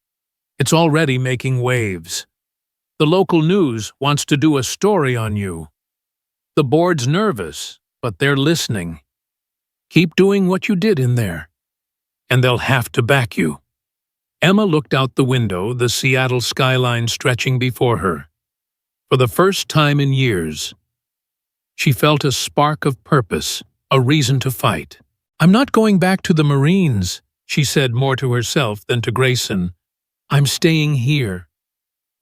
it's already making waves. The local news wants to do a story on you. The board's nervous, but they're listening. Keep doing what you did in there, and they'll have to back you." Emma looked out the window, the Seattle skyline stretching before her. For the first time in years, she felt a spark of purpose, a reason to fight. "I'm not going back to the Marines," she said, more to herself than to Grayson. "I'm staying here.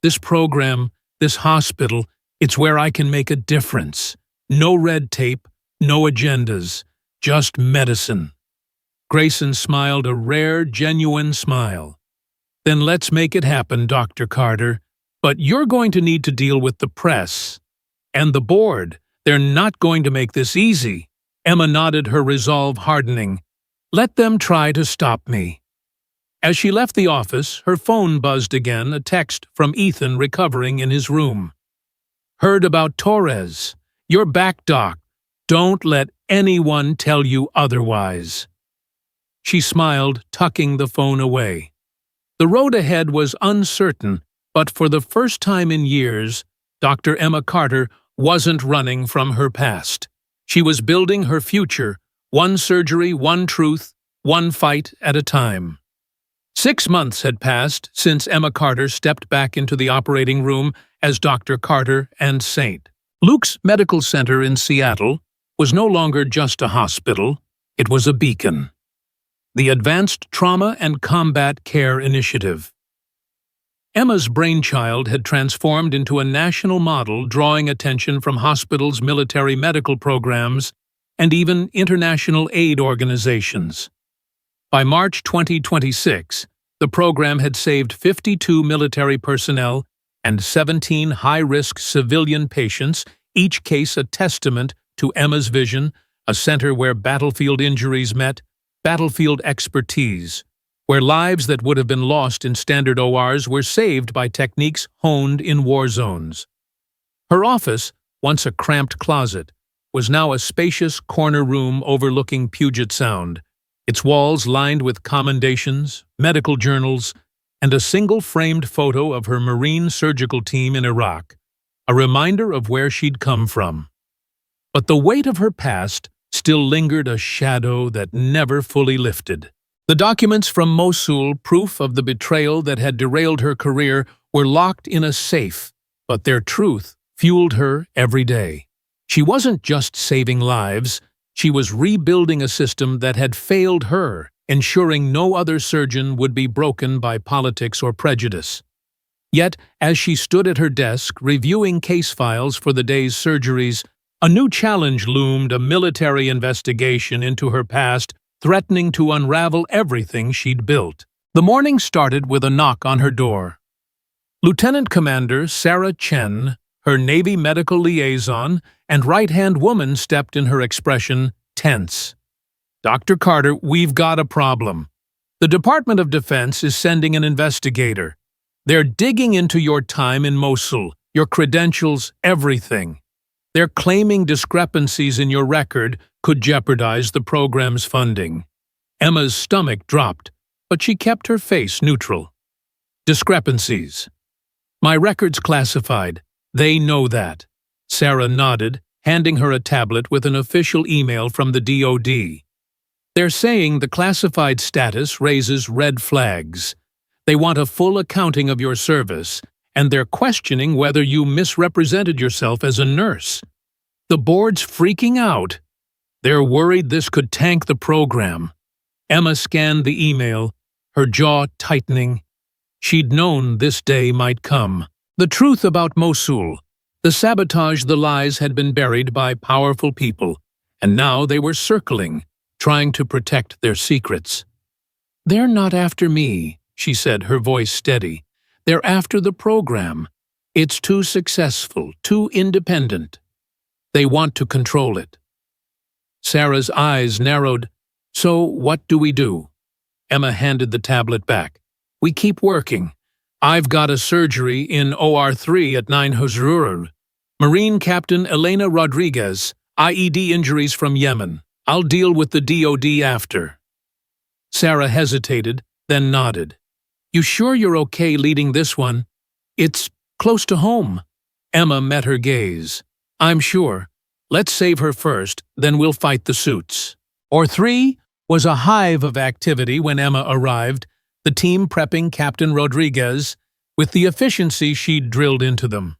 This program, this hospital, it's where I can make a difference. No red tape, no agendas, just medicine." Grayson smiled, a rare, genuine smile. "Then let's make it happen, Dr. Carter. But you're going to need to deal with the press. And the board. They're not going to make this easy." Emma nodded, her resolve hardening. "Let them try to stop me." As she left the office, her phone buzzed again, a text from Ethan recovering in his room. "Heard about Torres. You're back, Doc. Don't let anyone tell you otherwise." She smiled, tucking the phone away. The road ahead was uncertain, but for the first time in years, Dr. Emma Carter wasn't running from her past. She was building her future, one surgery, one truth, one fight at a time. 6 months had passed since Emma Carter stepped back into the operating room as Dr. Carter and St. Luke's Medical Center in Seattle was no longer just a hospital, it was a beacon. The Advanced Trauma and Combat Care Initiative. Emma's brainchild had transformed into a national model, drawing attention from hospitals, military medical programs, and even international aid organizations. By March 2026, the program had saved 52 military personnel and 17 high-risk civilian patients, each case a testament to Emma's vision, a center where battlefield injuries met battlefield expertise, where lives that would have been lost in standard ORs were saved by techniques honed in war zones. Her office, once a cramped closet, was now a spacious corner room overlooking Puget Sound, its walls lined with commendations, medical journals, and a single framed photo of her Marine surgical team in Iraq, a reminder of where she'd come from. But the weight of her past still lingered, a shadow that never fully lifted. The documents from Mosul, proof of the betrayal that had derailed her career, were locked in a safe, but their truth fueled her every day. She wasn't just saving lives, she was rebuilding a system that had failed her, ensuring no other surgeon would be broken by politics or prejudice. Yet, as she stood at her desk, reviewing case files for the day's surgeries, a new challenge loomed: a military investigation into her past, threatening to unravel everything she'd built. The morning started with a knock on her door. Lieutenant Commander Sarah Chen, her Navy medical liaison and right-hand woman, stepped in, her expression tense. "Dr. Carter, we've got a problem. The Department of Defense is sending an investigator. They're digging into your time in Mosul, your credentials, everything. They're claiming discrepancies in your record could jeopardize the program's funding." Emma's stomach dropped, but she kept her face neutral. "Discrepancies. My record's classified. They know that." Sarah nodded, handing her a tablet with an official email from the DoD. "They're saying the classified status raises red flags. They want a full accounting of your service, and they're questioning whether you misrepresented yourself as a nurse. The board's freaking out. They're worried this could tank the program." Emma scanned the email, her jaw tightening. She'd known this day might come. The truth about Mosul, the sabotage, the lies had been buried by powerful people, and now they were circling, trying to protect their secrets. "They're not after me," she said, her voice steady. "They're after the program. It's too successful, too independent. They want to control it." Sarah's eyes narrowed. "So what do we do?" Emma handed the tablet back. "We keep working. I've got a surgery in OR3 at 9 Huzurul. Marine Captain Elena Rodriguez, IED injuries from Yemen. I'll deal with the DoD after." Sarah hesitated, then nodded. "You sure you're okay leading this one? It's close to home." Emma met her gaze. "I'm sure. Let's save her first, then we'll fight the suits." OR3 was a hive of activity when Emma arrived, the team prepping Captain Rodriguez with the efficiency she'd drilled into them.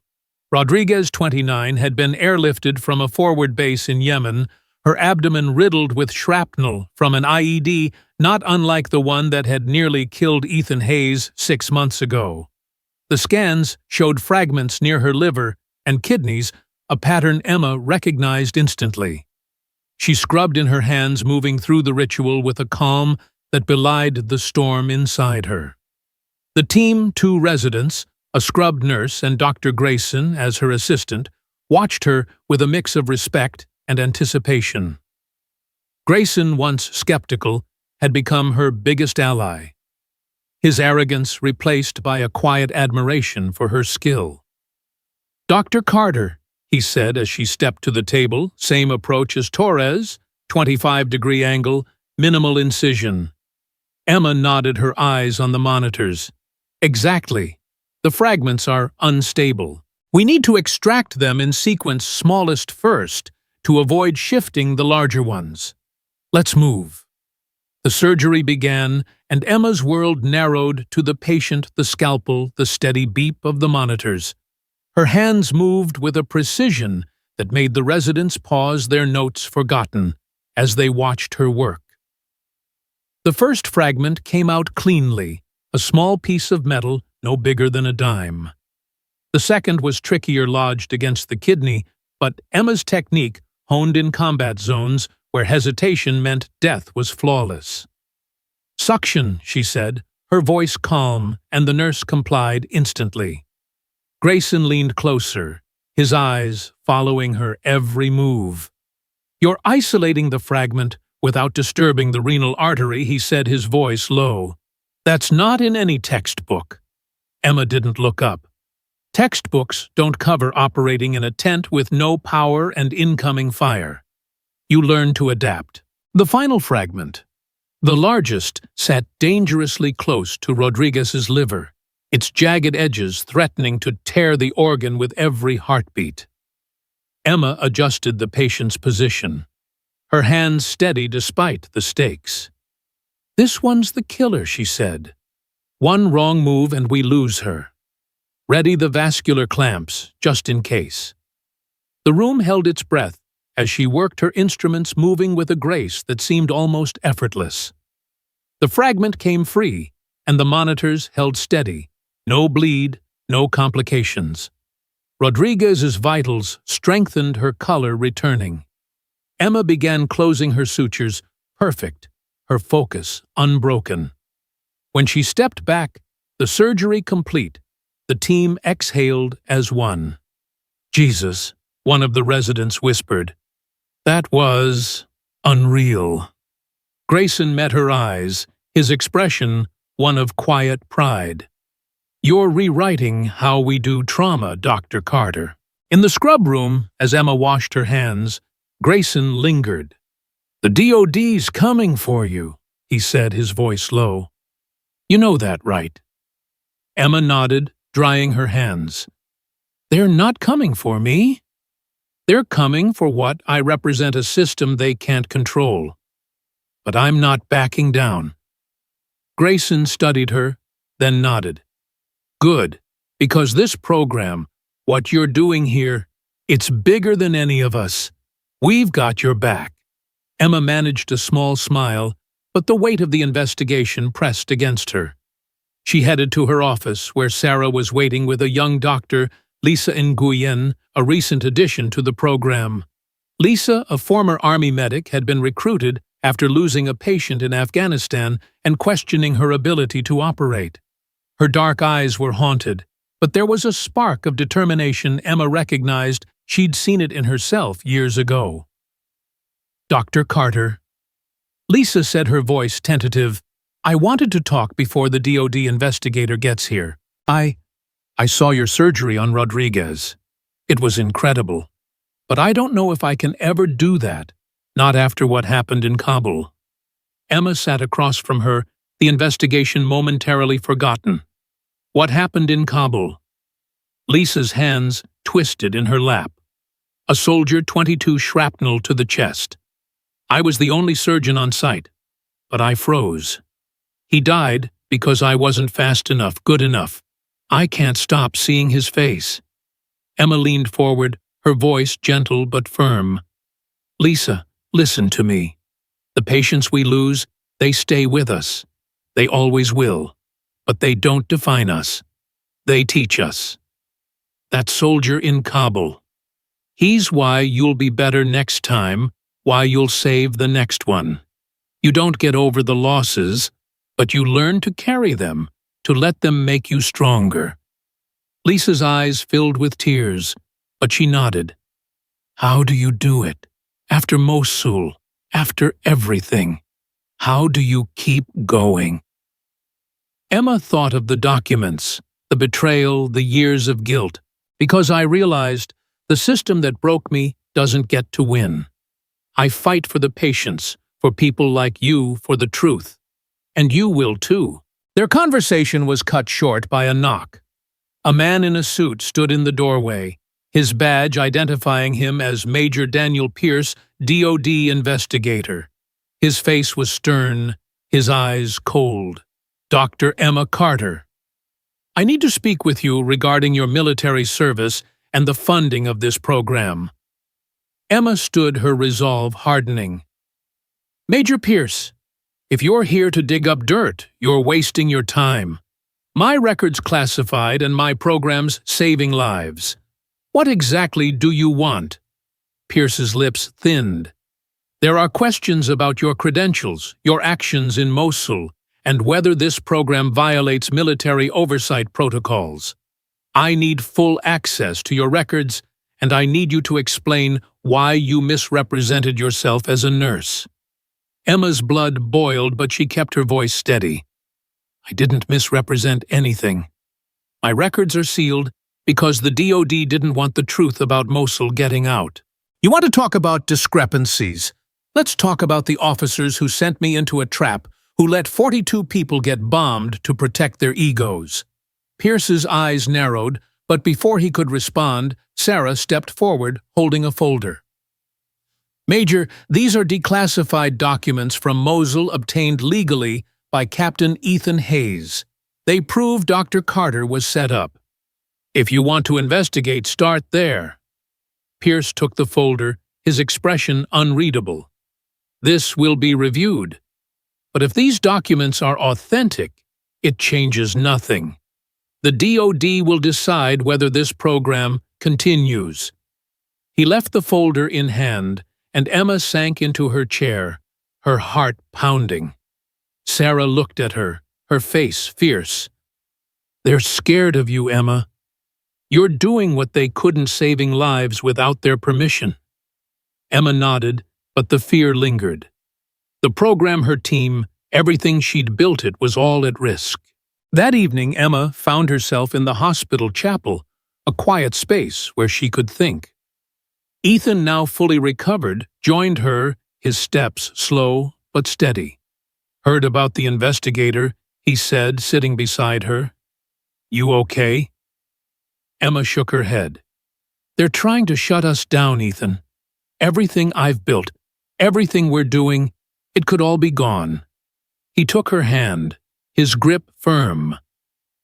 Rodriguez, 29, had been airlifted from a forward base in Yemen, her abdomen riddled with shrapnel from an IED not unlike the one that had nearly killed Ethan Hayes 6 months ago. The scans showed fragments near her liver and kidneys, a pattern Emma recognized instantly. She scrubbed in her hands, moving through the ritual with a calm that belied the storm inside her. The team, 2 residents, a scrubbed nurse and Dr. Grayson as her assistant, watched her with a mix of respect and anticipation. Grayson, once skeptical, had become her biggest ally, his arrogance replaced by a quiet admiration for her skill. "Dr. Carter," he said as she stepped to the table, same approach as Torres, 25-degree angle, minimal incision. Emma nodded, her eyes on the monitors. "Exactly. The fragments are unstable. We need to extract them in sequence, smallest first, to avoid shifting the larger ones. Let's move." The surgery began, and Emma's world narrowed to the patient, the scalpel, the steady beep of the monitors. Her hands moved with a precision that made the residents pause, their notes forgotten, as they watched her work. The first fragment came out cleanly, a small piece of metal no bigger than a dime. The second was trickier, lodged against the kidney, but Emma's technique, honed in combat zones where hesitation meant death, was flawless. "Suction," she said, her voice calm, and the nurse complied instantly. Grayson leaned closer, his eyes following her every move. "You're isolating the fragment without disturbing the renal artery," he said, his voice low. "That's not in any textbook." Emma didn't look up. Textbooks don't cover operating in a tent with no power and incoming fire. You learn to adapt. The final fragment, the largest, sat dangerously close to Rodriguez's liver, its jagged edges threatening to tear the organ with every heartbeat. Emma adjusted the patient's position, her hands steady despite the stakes. "This one's the killer," she said. "One wrong move and we lose her. Ready the vascular clamps, just in case." The room held its breath as she worked her instruments, moving with a grace that seemed almost effortless. The fragment came free, and the monitors held steady. No bleed, no complications. Rodriguez's vitals strengthened, her color returning. Emma began closing her sutures, perfect, her focus unbroken. When she stepped back, the surgery complete, the team exhaled as one. "Jesus," one of the residents whispered. "That was unreal." Grayson met her eyes, his expression one of quiet pride. "You're rewriting how we do trauma, Dr. Carter." In the scrub room, as Emma washed her hands, Grayson lingered. "The DOD's coming for you," he said, his voice low. "You know that, right?" Emma nodded, drying her hands. "They're not coming for me. They're coming for what I represent, a system they can't control. But I'm not backing down." Grayson studied her, then nodded. "Good, because this program, what you're doing here, it's bigger than any of us. We've got your back." Emma managed a small smile, but the weight of the investigation pressed against her. She headed to her office, where Sarah was waiting with a young doctor, Lisa Nguyen, a recent addition to the program. Lisa, a former Army medic, had been recruited after losing a patient in Afghanistan and questioning her ability to operate. Her dark eyes were haunted, but there was a spark of determination. Emma recognized she'd seen it in herself years ago. "Dr. Carter." Lisa said, her voice tentative, "I wanted to talk before the DOD investigator gets here. I saw your surgery on Rodriguez. It was incredible. But I don't know if I can ever do that, not after what happened in Kabul." Emma sat across from her, the investigation momentarily forgotten. "What happened in Kabul?" Lisa's hands twisted in her lap. "A soldier, 22 shrapnel to the chest. I was the only surgeon on site, but I froze. He died because I wasn't fast enough, good enough. I can't stop seeing his face." Emma leaned forward, her voice gentle but firm. "Lisa, listen to me. The patients we lose, they stay with us. They always will. But they don't define us. They teach us. That soldier in Kabul. He's why you'll be better next time, why you'll save the next one. You don't get over the losses, but you learn to carry them, to let them make you stronger." Lisa's eyes filled with tears, but she nodded. "How do you do it? After Mosul, after everything, how do you keep going?" Emma thought of the documents, the betrayal, the years of guilt, because I realized the system that broke me doesn't get to win. I fight for the patients, for people like you, for the truth. And you will too. Their conversation was cut short by a knock. A man in a suit stood in the doorway, his badge identifying him as Major Daniel Pierce, DOD investigator. His face was stern, his eyes cold. "Dr. Emma Carter, I need to speak with you regarding your military service and the funding of this program." Emma stood, her resolve hardening. "Major Pierce, if you're here to dig up dirt, you're wasting your time. My record's classified and my program's saving lives. What exactly do you want?" Pierce's lips thinned. "There are questions about your credentials, your actions in Mosul, and whether this program violates military oversight protocols. I need full access to your records, and I need you to explain why you misrepresented yourself as a nurse." Emma's blood boiled, but she kept her voice steady. "I didn't misrepresent anything. My records are sealed because the DOD didn't want the truth about Mosul getting out. You want to talk about discrepancies? Let's talk about the officers who sent me into a trap, who let 42 people get bombed to protect their egos." Pierce's eyes narrowed, but before he could respond, Sarah stepped forward, holding a folder. Major, these are declassified documents from Mosul obtained legally by Captain Ethan Hayes. They prove Dr. Carter was set up. If you want to investigate, start there. Pierce took the folder, his expression unreadable. This will be reviewed. But if these documents are authentic, it changes nothing. The DoD will decide whether this program continues. He left the folder in hand, and Emma sank into her chair, her heart pounding. Sarah looked at her, her face fierce. They're scared of you, Emma. You're doing what they couldn't, saving lives without their permission. Emma nodded, but the fear lingered. The program, her team, everything she'd built, it was all at risk. That evening, Emma found herself in the hospital chapel, a quiet space where she could think. Ethan, now fully recovered, joined her, his steps slow but steady. Heard about the investigator, he said, sitting beside her. You okay? Emma shook her head. They're trying to shut us down, Ethan. Everything I've built, everything we're doing, it could all be gone. He took her hand, his grip firm.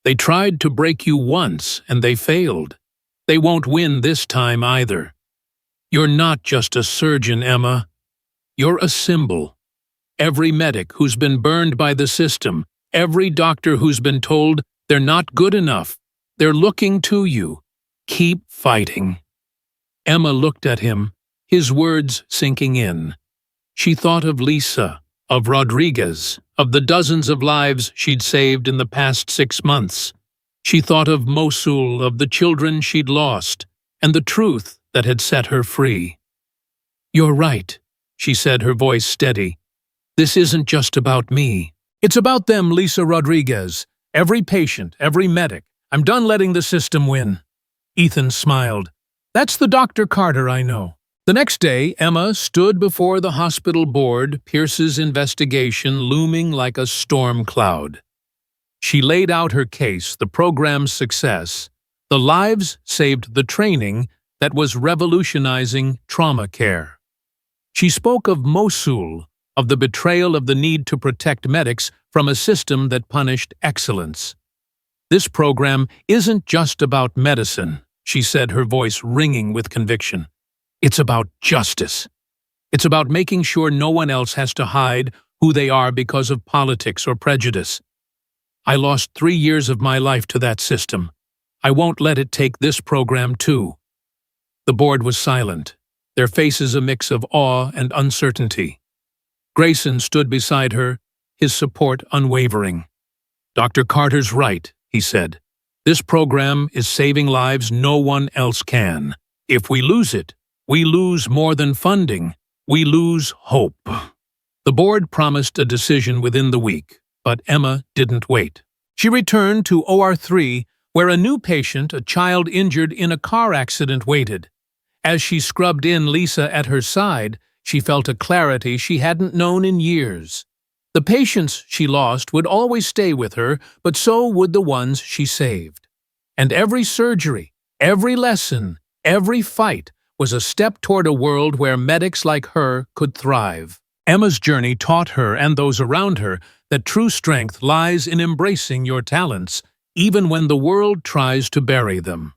They tried to break you once, and they failed. They won't win this time either. You're not just a surgeon, Emma. You're a symbol. Every medic who's been burned by the system, every doctor who's been told they're not good enough, they're looking to you. Keep fighting. Emma looked at him, his words sinking in. She thought of Lisa, of Rodriguez, of the dozens of lives she'd saved in the past 6 months. She thought of Mosul, of the children she'd lost, and the truth that had set her free. You're right, she said, her voice steady. This isn't just about me. It's about them, Lisa Rodriguez. Every patient, every medic. I'm done letting the system win. Ethan smiled. That's the Dr. Carter I know. The next day, Emma stood before the hospital board, Pierce's investigation looming like a storm cloud. She laid out her case, the program's success, the lives saved, the training that was revolutionizing trauma care. She spoke of Mosul, of the betrayal, of the need to protect medics from a system that punished excellence. This program isn't just about medicine, she said, her voice ringing with conviction. It's about justice. It's about making sure no one else has to hide who they are because of politics or prejudice. I lost 3 years of my life to that system. I won't let it take this program too. The board was silent, their faces a mix of awe and uncertainty. Grayson stood beside her, his support unwavering. Dr. Carter's right, he said. This program is saving lives no one else can. If we lose it, we lose more than funding. We lose hope. The board promised a decision within the week, but Emma didn't wait. She returned to OR 3, where a new patient, a child injured in a car accident, waited. As she scrubbed in Lisa at her side, she felt a clarity she hadn't known in years. The patients she lost would always stay with her, but so would the ones she saved. And every surgery, every lesson, every fight was a step toward a world where medics like her could thrive. Emma's journey taught her and those around her that true strength lies in embracing your talents, even when the world tries to bury them.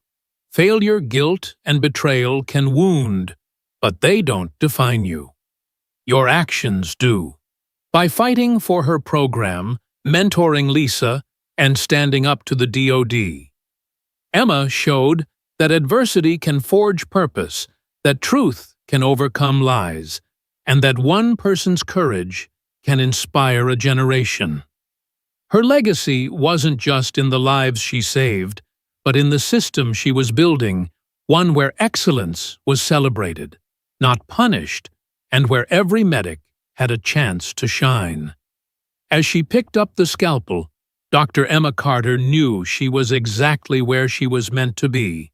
Failure, guilt, and betrayal can wound, but they don't define you. Your actions do. By fighting for her program, mentoring Lisa, and standing up to the DoD, Emma showed that adversity can forge purpose, that truth can overcome lies, and that one person's courage can inspire a generation. Her legacy wasn't just in the lives she saved, but in the system she was building, one where excellence was celebrated, not punished, and where every medic had a chance to shine. As she picked up the scalpel, Dr. Emma Carter knew she was exactly where she was meant to be,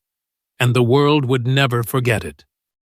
and the world would never forget it.